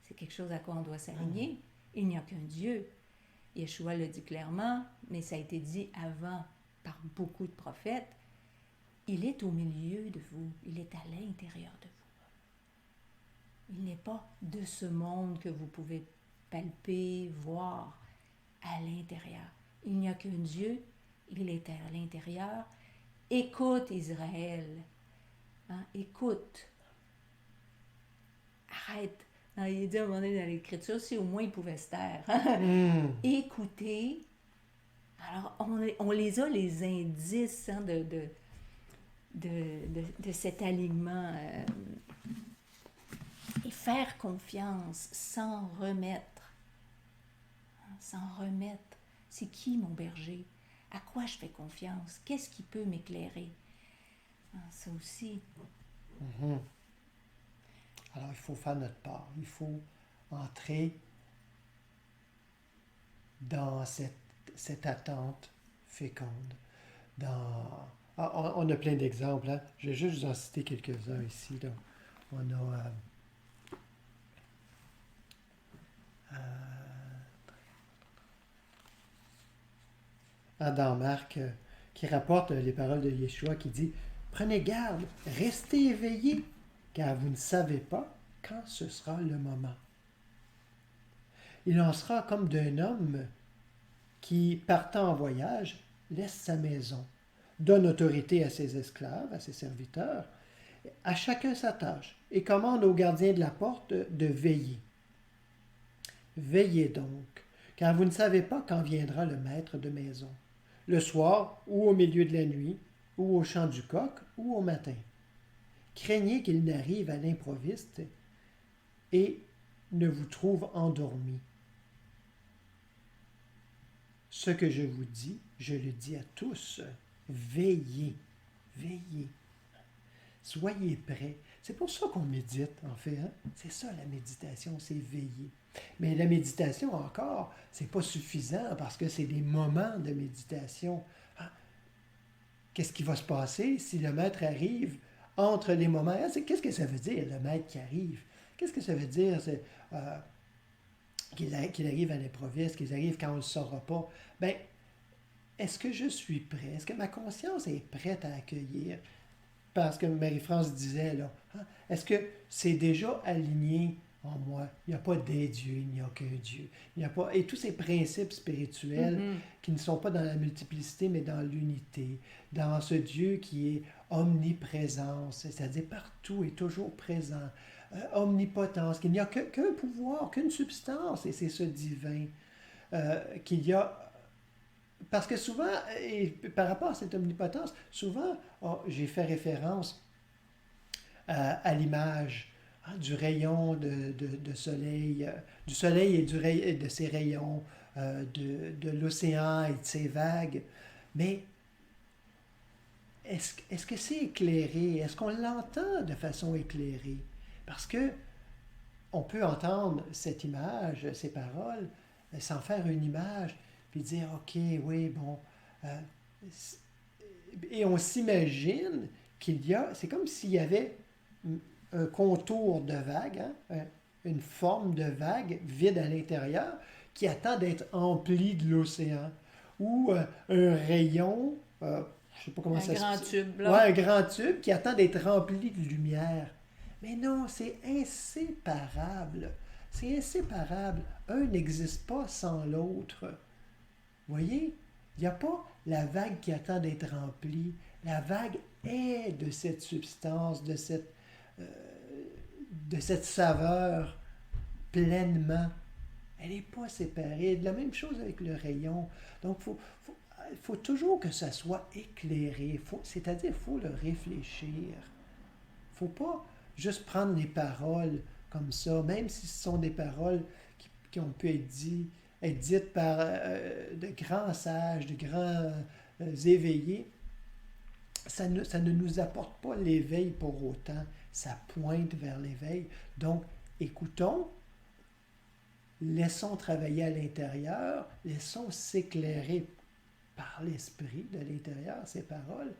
c'est quelque chose à quoi on doit s'aligner. Il n'y a qu'un Dieu. Yeshua le dit clairement, mais ça a été dit avant par beaucoup de prophètes. Il est au milieu de vous, il est à l'intérieur de vous. Il n'est pas de ce monde que vous pouvez palper, voir à l'intérieur. Il n'y a qu'un Dieu, il est à l'intérieur. Écoute Israël, hein? Écoute. Arrête. Non, il est dit à un moment donné dans l'Écriture, si au moins il pouvait se taire. Écoutez. Alors, on les a, les indices hein, de cet alignement. Et faire confiance sans remettre. Sans remettre. C'est qui mon berger? À quoi je fais confiance? Qu'est-ce qui peut m'éclairer? Ça aussi. Alors, il faut faire notre part. Il faut entrer dans cette attente féconde. On a plein d'exemples. Hein? Je vais juste vous en citer quelques-uns ici. Donc, on a... dans Marc, qui rapporte les paroles de Yeshua, qui dit « Prenez garde, restez éveillés, car vous ne savez pas quand ce sera le moment. » Il en sera comme d'un homme qui, partant en voyage, laisse sa maison, donne autorité à ses esclaves, à ses serviteurs, à chacun sa tâche, et commande aux gardiens de la porte de veiller. Veillez donc, car vous ne savez pas quand viendra le maître de maison, le soir ou au milieu de la nuit, ou au chant du coq ou au matin. Craignez qu'il n'arrive à l'improviste et ne vous trouve endormi. Ce que je vous dis, je le dis à tous. Veillez, veillez. Soyez prêts. C'est pour ça qu'on médite, en fait. Hein? C'est ça la méditation, c'est veiller. Mais la méditation, encore, c'est pas suffisant parce que c'est des moments de méditation. Hein? Qu'est-ce qui va se passer si le maître arrive entre les moments? Hein? Qu'est-ce que ça veut dire, le maître qui arrive? Qu'est-ce que ça veut dire qu'il arrive à l'improviste, qu'il arrive quand on ne le saura pas? Bien, est-ce que je suis prêt? Est-ce que ma conscience est prête à accueillir? Parce que Marie-France disait, là, hein, est-ce que c'est déjà aligné en moi. Il n'y a pas des dieux, il n'y a qu'un Dieu. Il n'y a pas... Et tous ces principes spirituels Mhm. qui ne sont pas dans la multiplicité, mais dans l'unité, dans ce Dieu qui est omniprésence, c'est-à-dire partout et toujours présent, omnipotence, qu'il n'y a qu'un pouvoir, qu'une substance, et c'est ce divin qu'il y a. Parce que souvent, et par rapport à cette omnipotence, souvent, j'ai fait référence à l'image du rayon de soleil, du soleil et de ses rayons, de l'océan et de ses vagues. Mais est-ce que c'est éclairé? Est-ce qu'on l'entend de façon éclairée? Parce que on peut entendre cette image, ces paroles, s'en faire une image, puis dire, OK, oui, bon. euh, et on s'imagine qu'il y a, c'est comme s'il y avait un contour de vague, hein, une forme de vague vide à l'intérieur qui attend d'être emplie de l'océan. Ou un rayon, je ne sais pas comment Un ça se grand dit. tube, Ouais, là. un grand tube qui attend d'être rempli de lumière. Mais non, c'est inséparable. C'est inséparable. Un n'existe pas sans l'autre. Vous voyez? Il n'y a pas la vague qui attend d'être remplie. La vague est de cette substance, euh, de cette saveur pleinement. Elle n'est pas séparée. De la même chose avec le rayon. Donc, faut toujours que ça soit éclairé. C'est-à-dire, il faut le réfléchir. Il ne faut pas juste prendre les paroles comme ça, même si ce sont des paroles qui ont pu être dites par de grands sages, de grands éveillés. Ça ne nous apporte pas l'éveil pour autant. Ça pointe vers l'éveil. Donc, écoutons, laissons travailler à l'intérieur, laissons s'éclairer par l'esprit de l'intérieur ces paroles,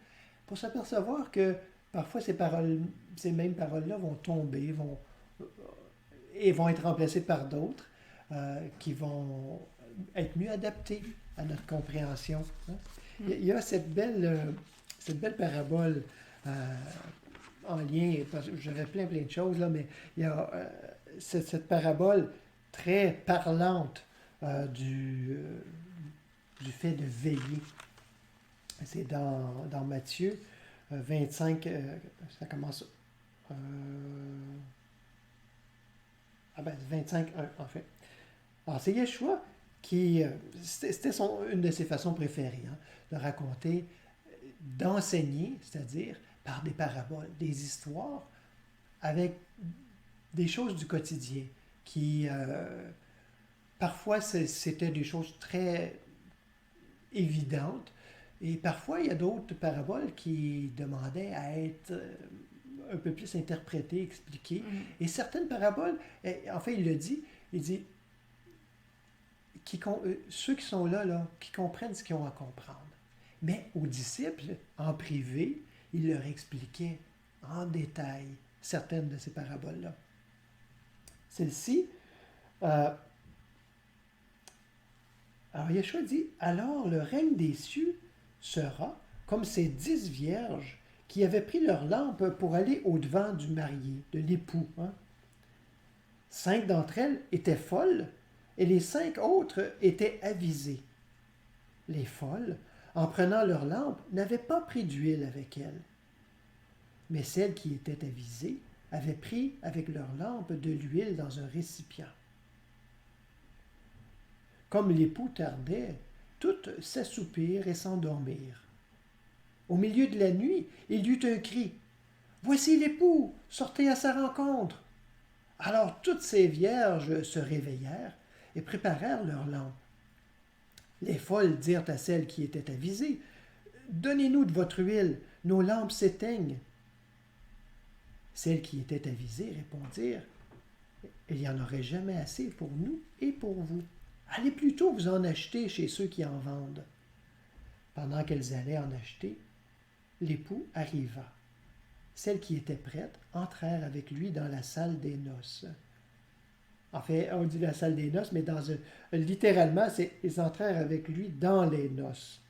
pour s'apercevoir que parfois ces mêmes paroles-là vont tomber, et vont être remplacées par d'autres qui vont être mieux adaptées à notre compréhension. Hein. Il y a cette belle parabole en lien, parce que j'avais plein de choses, là, mais il y a cette parabole très parlante du fait de veiller. C'est dans Matthieu 25, ça commence... 25, 1, en fait. Alors, c'est Yeshua qui... c'était une de ses façons préférées, hein, de raconter, d'enseigner, c'est-à-dire par des paraboles, des histoires, avec des choses du quotidien, qui... parfois, c'était des choses très évidentes, et parfois, il y a d'autres paraboles qui demandaient à être un peu plus interprétées, expliquées. Et certaines paraboles, en fait, il dit, ceux qui sont là, qui comprennent ce qu'ils ont à comprendre. Mais aux disciples, en privé, il leur expliquait en détail certaines de ces paraboles-là. Celle-ci, alors Yeshua dit, alors le règne des cieux sera comme ces 10 vierges qui avaient pris leur lampe pour aller au-devant du marié, de l'époux. Hein. 5 d'entre elles étaient folles et les 5 autres étaient avisées. Les folles, en prenant leur lampe, n'avaient pas pris d'huile avec elles. Mais celles qui étaient avisées avaient pris avec leur lampe de l'huile dans un récipient. Comme l'époux tardait, toutes s'assoupirent et s'endormirent. Au milieu de la nuit, il y eut un cri. « Voici l'époux, sortez à sa rencontre !» Alors toutes ces vierges se réveillèrent et préparèrent leurs lampes. Les folles dirent à celles qui étaient avisées, « Donnez-nous de votre huile, nos lampes s'éteignent. » Celles qui étaient avisées répondirent, « Il n'y en aurait jamais assez pour nous et pour vous. Allez plutôt vous en acheter chez ceux qui en vendent. » Pendant qu'elles allaient en acheter, l'époux arriva. Celles qui étaient prêtes entrèrent avec lui dans la salle des noces. En fait, on dit la salle des noces, mais littéralement, ils entrèrent avec lui dans les noces.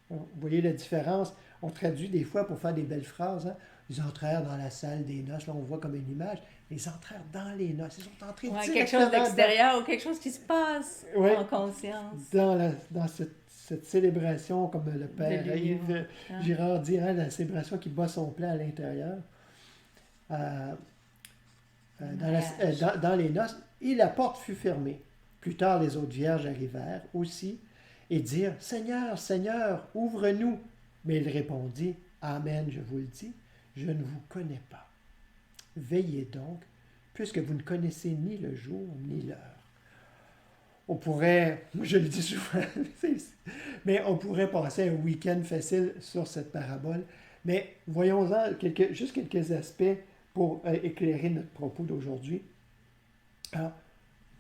Vous voyez la différence? On traduit des fois pour faire des belles phrases. Hein? Ils entrèrent dans la salle des noces. Là, on voit comme une image. Ils entrèrent dans les noces. Ils sont entrés Ouais, directement quelque chose d'extérieur ou quelque chose qui se passe Ouais. en conscience. dans cette célébration, comme le père De lui, Yves hein. Girard dit, hein, la célébration qui bat son plein à l'intérieur. Dans les noces, et la porte fut fermée. Plus tard, les autres vierges arrivèrent aussi et dirent, Seigneur, Seigneur, ouvre-nous. Mais il répondit, Amen, je vous le dis, je ne vous connais pas. Veillez donc, puisque vous ne connaissez ni le jour ni l'heure. On pourrait, moi je le dis souvent, mais on pourrait passer un week-end facile sur cette parabole. Mais voyons-en juste quelques aspects pour éclairer notre propos d'aujourd'hui. Alors,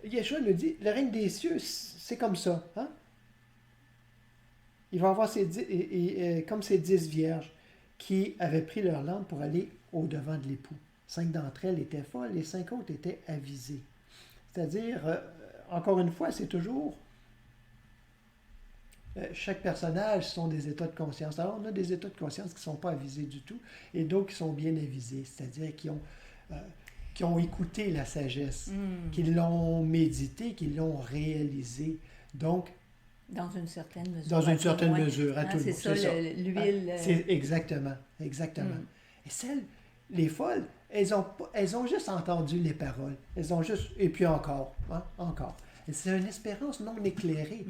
Yeshua nous dit, le règne des cieux, c'est comme ça. Hein? Il va avoir comme ces 10 vierges qui avaient pris leur lampe pour aller au-devant de l'époux. 5 d'entre elles étaient folles, les 5 autres étaient avisées. C'est-à-dire, encore une fois, c'est toujours... chaque personnage sont des états de conscience. Alors, on a des états de conscience qui ne sont pas avisés du tout et d'autres qui sont bien avisés, c'est-à-dire qui ont écouté la sagesse, qui l'ont médité, qui l'ont réalisé. Donc, dans une certaine mesure. Dans une certaine mesure, à tout le monde. C'est ça, l'huile. C'est exactement. Et les folles, elles ont juste entendu les paroles. Elles ont juste... Et puis encore. Et c'est une espérance non éclairée.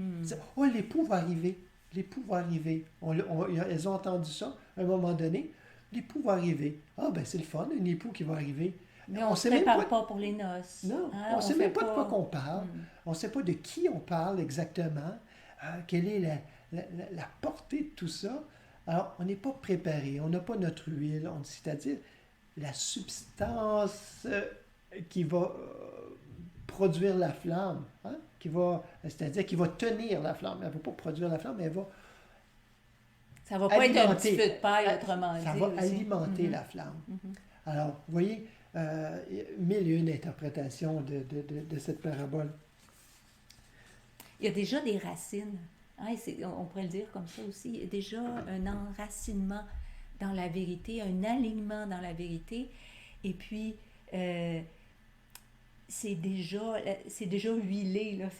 Oh, l'époux va arriver. L'époux va arriver. Elles ont entendu ça à un moment donné. L'époux va arriver. Ah, ben c'est le fun, un époux qui va arriver. Mais on ne se prépare pas pour les noces. Non, on ne sait même pas de quoi qu'on parle. On ne sait pas de qui on parle exactement. Quelle est la portée de tout ça? Alors, on n'est pas préparé. On n'a pas notre huile. C'est-à-dire la substance qui va produire la flamme. Hein? C'est-à-dire qui va tenir la flamme. Elle ne va pas produire la flamme, mais elle va... Ça ne va pas être un petit feu de paille, autrement dit. Ça va alimenter la flamme. Alors, vous voyez, mille et une interprétations de cette parabole. Il y a déjà des racines. Hein, on pourrait le dire comme ça aussi. Il y a déjà un enracinement dans la vérité, un alignement dans la vérité. Et puis, c'est déjà huilé, là.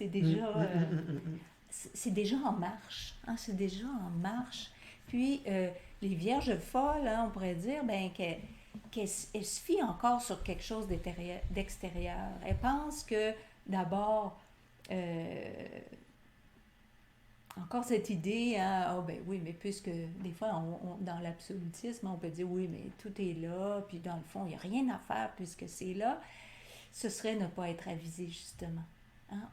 C'est déjà en marche. Hein, c'est déjà en marche. Puis, les vierges folles, hein, on pourrait dire qu'elles se fient encore sur quelque chose d'extérieur. Elles pensent que, d'abord, encore cette idée, hein, oh ben oui, mais puisque des fois, dans l'absolutisme, on peut dire oui, mais tout est là, puis dans le fond, il n'y a rien à faire puisque c'est là. Ce serait ne pas être avisé, justement. Hein?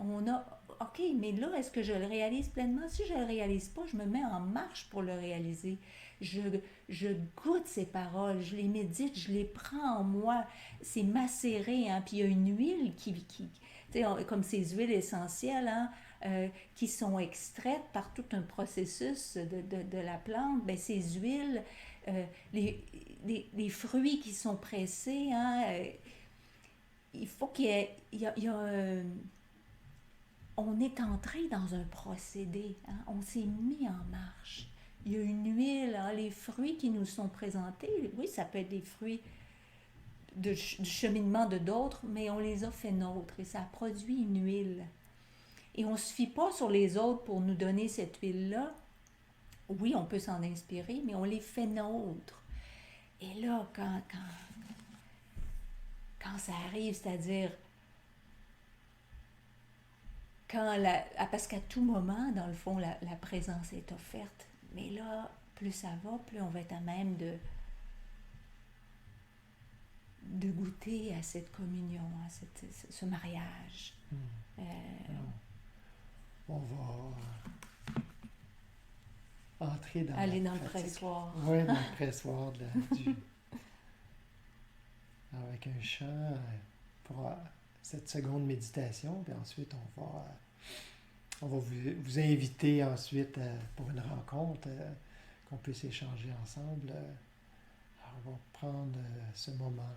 OK, mais là, est-ce que je le réalise pleinement? Si je ne le réalise pas, je me mets en marche pour le réaliser. Je goûte ces paroles, je les médite, je les prends en moi. C'est macéré, hein? Puis il y a une huile comme ces huiles essentielles, hein? Qui sont extraites par tout un processus de la plante. Bien, ces huiles, les fruits qui sont pressés, hein? Il faut qu'il y ait on est entré dans un procédé, hein? On s'est mis en marche. Il y a une huile, hein? Les fruits qui nous sont présentés, oui, ça peut être des fruits du cheminement de d'autres, mais on les a fait nôtres et ça a produit une huile. Et on ne se fie pas sur les autres pour nous donner cette huile-là. Oui, on peut s'en inspirer, mais on les fait nôtres. Et là, quand ça arrive, c'est-à-dire parce qu'à tout moment, dans le fond, la présence est offerte. Mais là, plus ça va, plus on va être à même de goûter à cette communion, à ce mariage. On va entrer dans aller la dans pratique. Le pressoir. Oui, dans le pressoir avec un chant pour cette seconde méditation, puis ensuite on va vous inviter ensuite pour une rencontre qu'on puisse échanger ensemble. Alors, on va prendre ce moment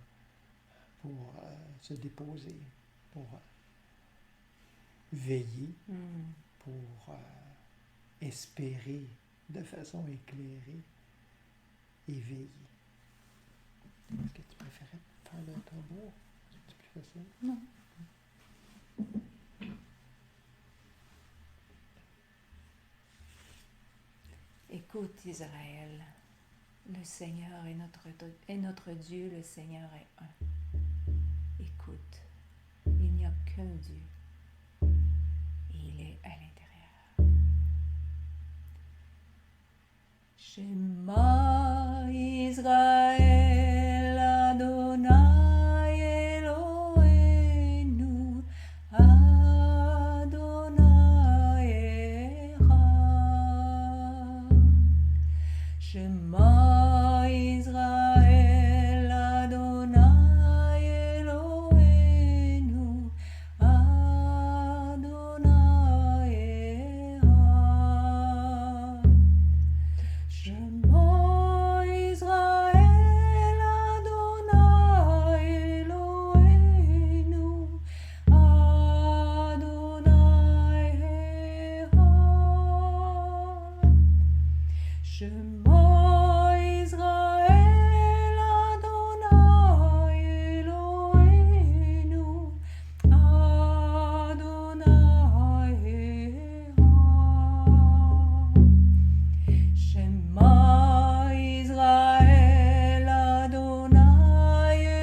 pour se déposer, pour veiller, pour espérer de façon éclairée et veiller. Est-ce que tu préférais faire le tambour? C'est plus facile? Non. Écoute, Israël, le Seigneur est notre Dieu, le Seigneur est un. Écoute, il n'y a qu'un Dieu. Et il est à l'intérieur. Shema Israël Adonai Eloheinu Adonai Echad. Shema Israël Adonai Eloheinu Adonai Echad. Shema Israël Adonai Eloheinu Adonai Echad. Shema Israël Adonai Eloheinu Adonai Echad. Shema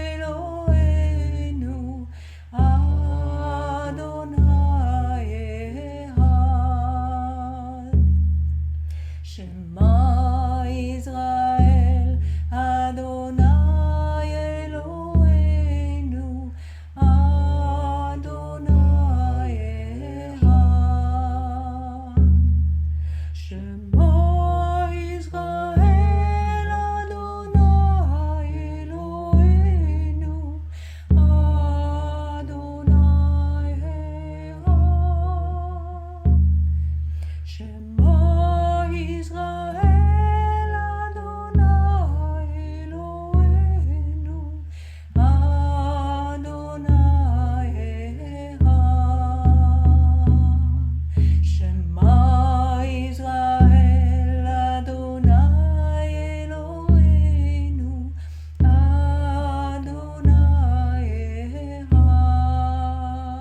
Israël Adonai Eloheinu Adonai Echad. Shema Israël Adonai Eloheinu Adonai Echad. Shema Israël Adonai Eloheinu Adonai Echad. Shema Israël Adonai Eloheinu Adonai Echad. Shema Israël Adonai Eloheinu Adonai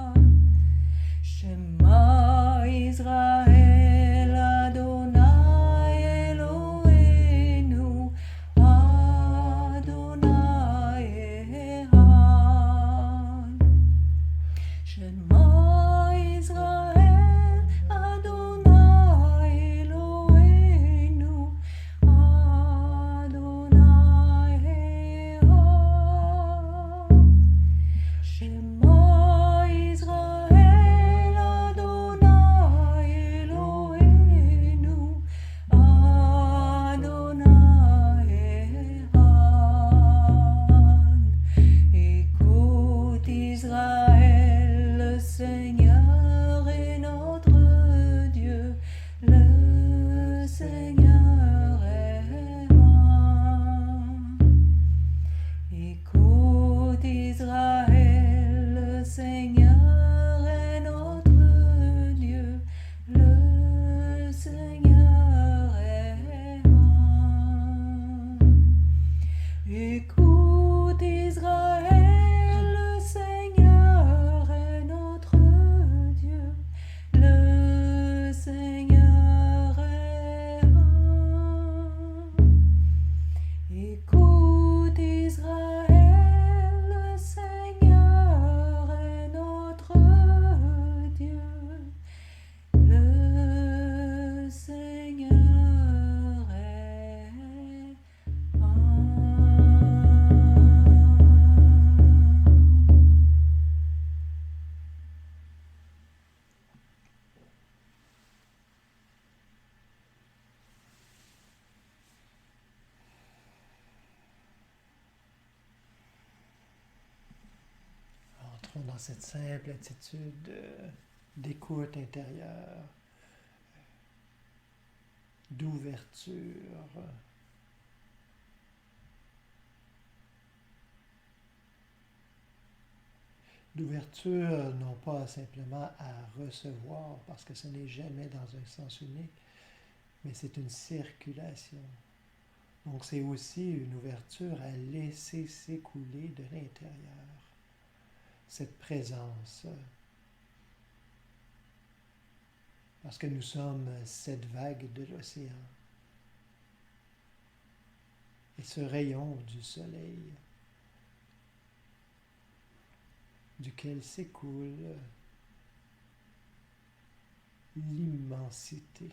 Echad. Shema Israël Adonai Eloheinu Adonai Echad. Shema Israël Adonai Eloheinu Adonai Echad. Shema Israël Adonai Eloheinu Adonai Echad. Écoute Israël, le Seigneur est notre Dieu, le Seigneur est un. Écoute Israël, le Seigneur est notre Dieu, le Seigneur est un. Écoute Israël, le Seigneur est notre Dieu, le Seigneur est un. Écoute Israël, le Seigneur est notre Dieu, le Seigneur est un. Entrons dans cette simple attitude d'écoute intérieure, d'ouverture. D'ouverture, non pas simplement à recevoir, parce que ce n'est jamais dans un sens unique, mais c'est une circulation. Donc c'est aussi une ouverture à laisser s'écouler de l'intérieur cette présence. Parce que nous sommes cette vague de l'océan et ce rayon du soleil duquel s'écoule l'immensité.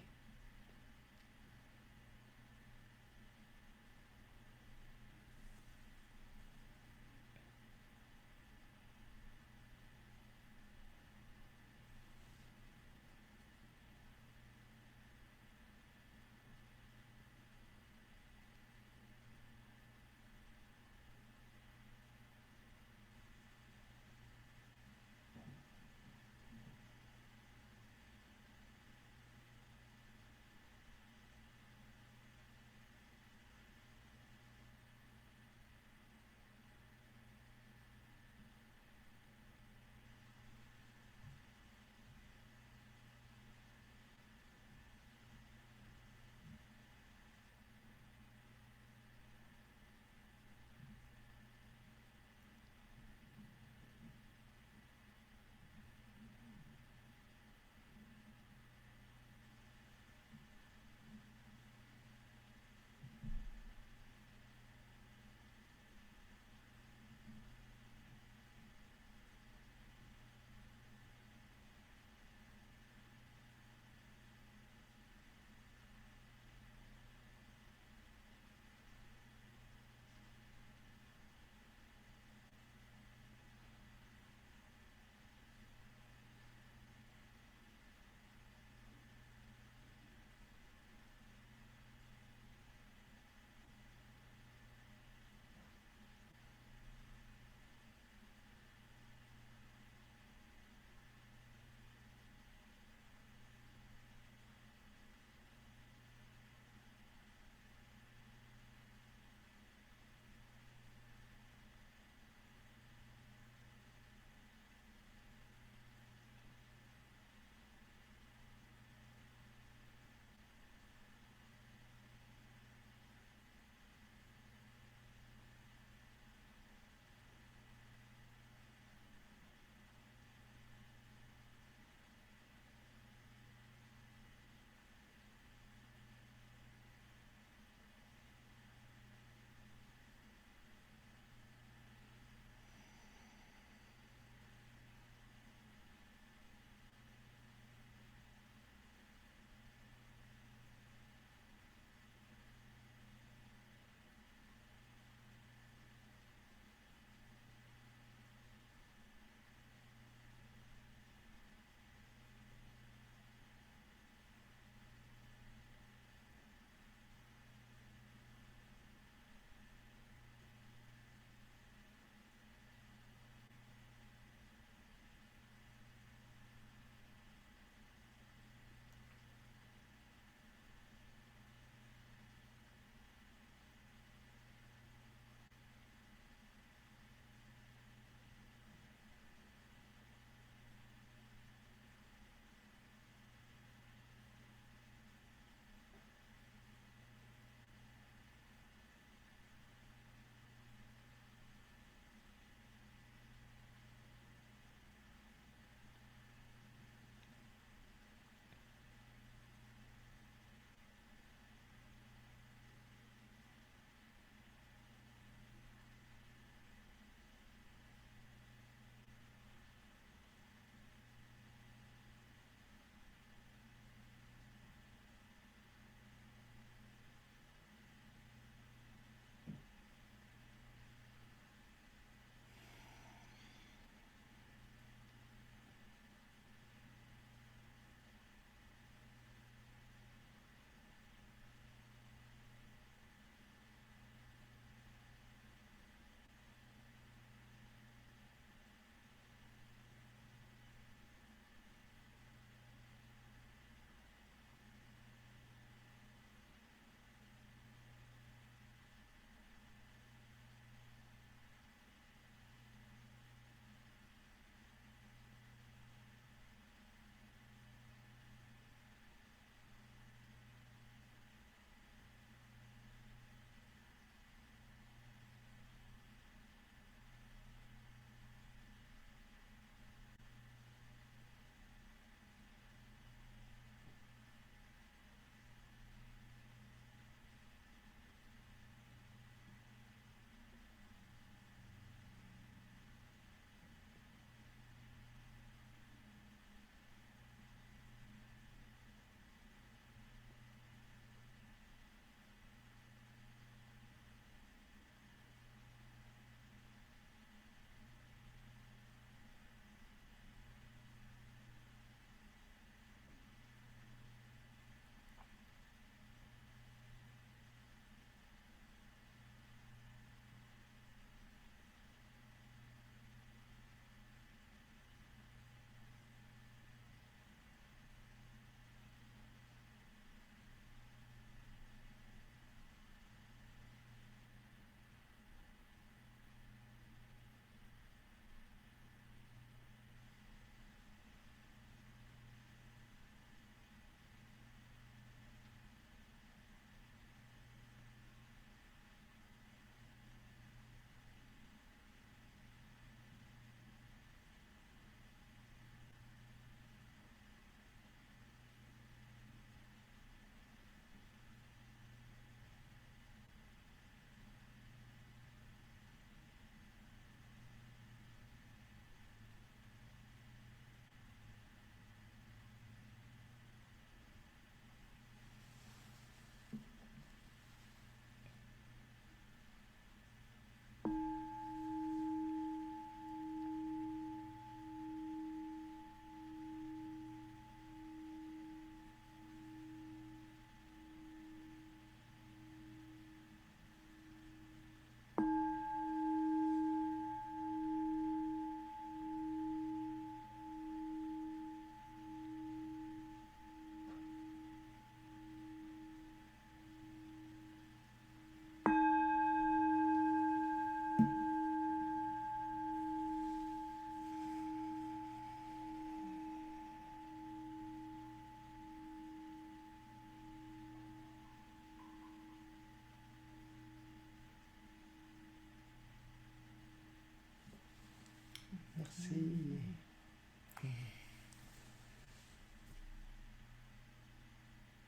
Merci.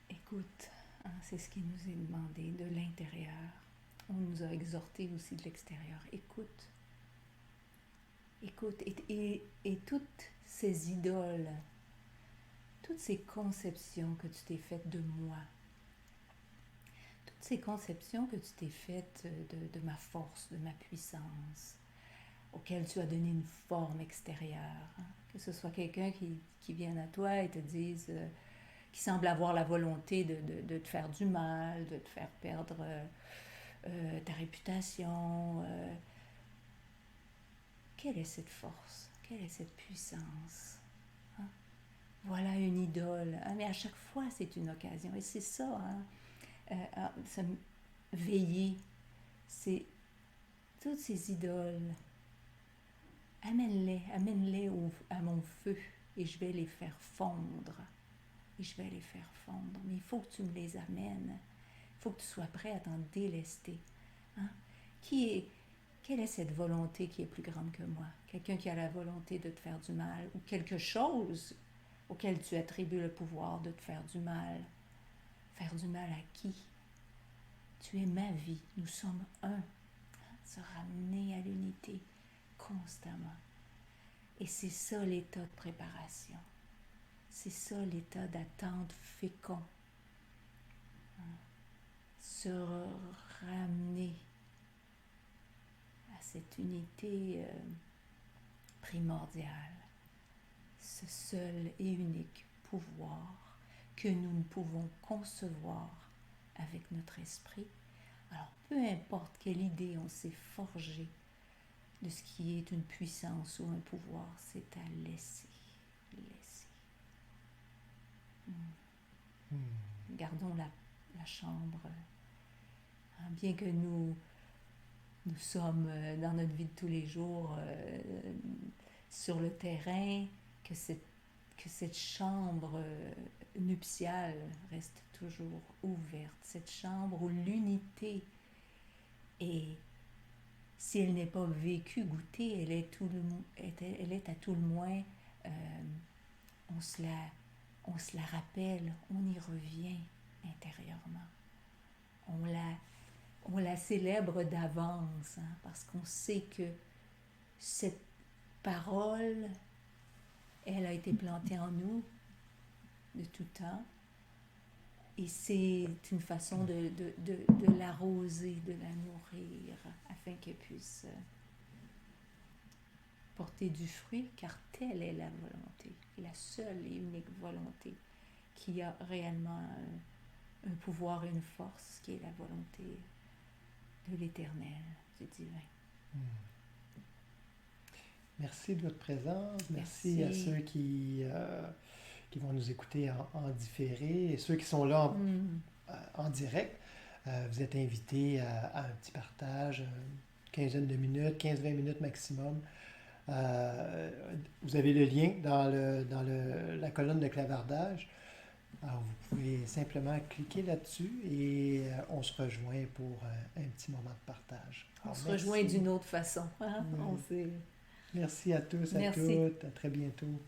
Écoute, hein, c'est ce qui nous est demandé de l'intérieur. On nous a exhorté aussi de l'extérieur. Écoute. Écoute. Et toutes ces idoles, toutes ces conceptions que tu t'es faites de moi, toutes ces conceptions que tu t'es faites de ma force, de ma puissance, auxquelles tu as donné une forme extérieure, hein, que ce soit quelqu'un qui vienne à toi et te dise... qui semble avoir la volonté de te faire du mal, de te faire perdre ta réputation. Quelle est cette force? Quelle est cette puissance? Hein? Voilà une idole. Hein? Mais à chaque fois, c'est une occasion. Et c'est ça, hein? Veiller. C'est toutes ces idoles. Amène-les à mon feu et je vais les faire fondre. Et je vais les faire fondre. Mais il faut que tu me les amènes. Il faut que tu sois prêt à t'en délester. Hein? Quelle est cette volonté qui est plus grande que moi? Quelqu'un qui a la volonté de te faire du mal ou quelque chose auquel tu attribues le pouvoir de te faire du mal. Faire du mal à qui? Tu es ma vie. Nous sommes un. Hein? Se ramener à l'unité constamment. Et c'est ça l'état de préparation. C'est ça l'état d'attente fécond. Se ramener à cette unité primordiale, ce seul et unique pouvoir que nous ne pouvons concevoir avec notre esprit. Alors, peu importe quelle idée on s'est forgée de ce qui est une puissance ou un pouvoir, c'est à laisser. Gardons la chambre. Hein, bien que nous sommes dans notre vie de tous les jours sur le terrain, que cette chambre nuptiale reste toujours ouverte. Cette chambre où l'unité est, si elle n'est pas vécue, goûtée, elle est à tout le moins, on se la rappelle, on y revient intérieurement. On la célèbre d'avance, hein, parce qu'on sait que cette parole, elle a été plantée en nous de tout temps. Et c'est une façon de l'arroser, de la nourrir, afin qu'elle puisse porter du fruit, car telle est la volonté, la seule et unique volonté qui a réellement un pouvoir et une force, qui est la volonté de l'éternel, du divin. Merci de votre présence. Merci à ceux qui vont nous écouter en différé et ceux qui sont là en direct. Vous êtes invités à un petit partage, une quinzaine de minutes, 15-20 minutes maximum. Vous avez le lien dans la colonne de clavardage. Alors, vous pouvez simplement cliquer là-dessus et on se rejoint pour un petit moment de partage. Alors, on se rejoint d'une autre façon. Hein? Merci à tous, à toutes. À très bientôt.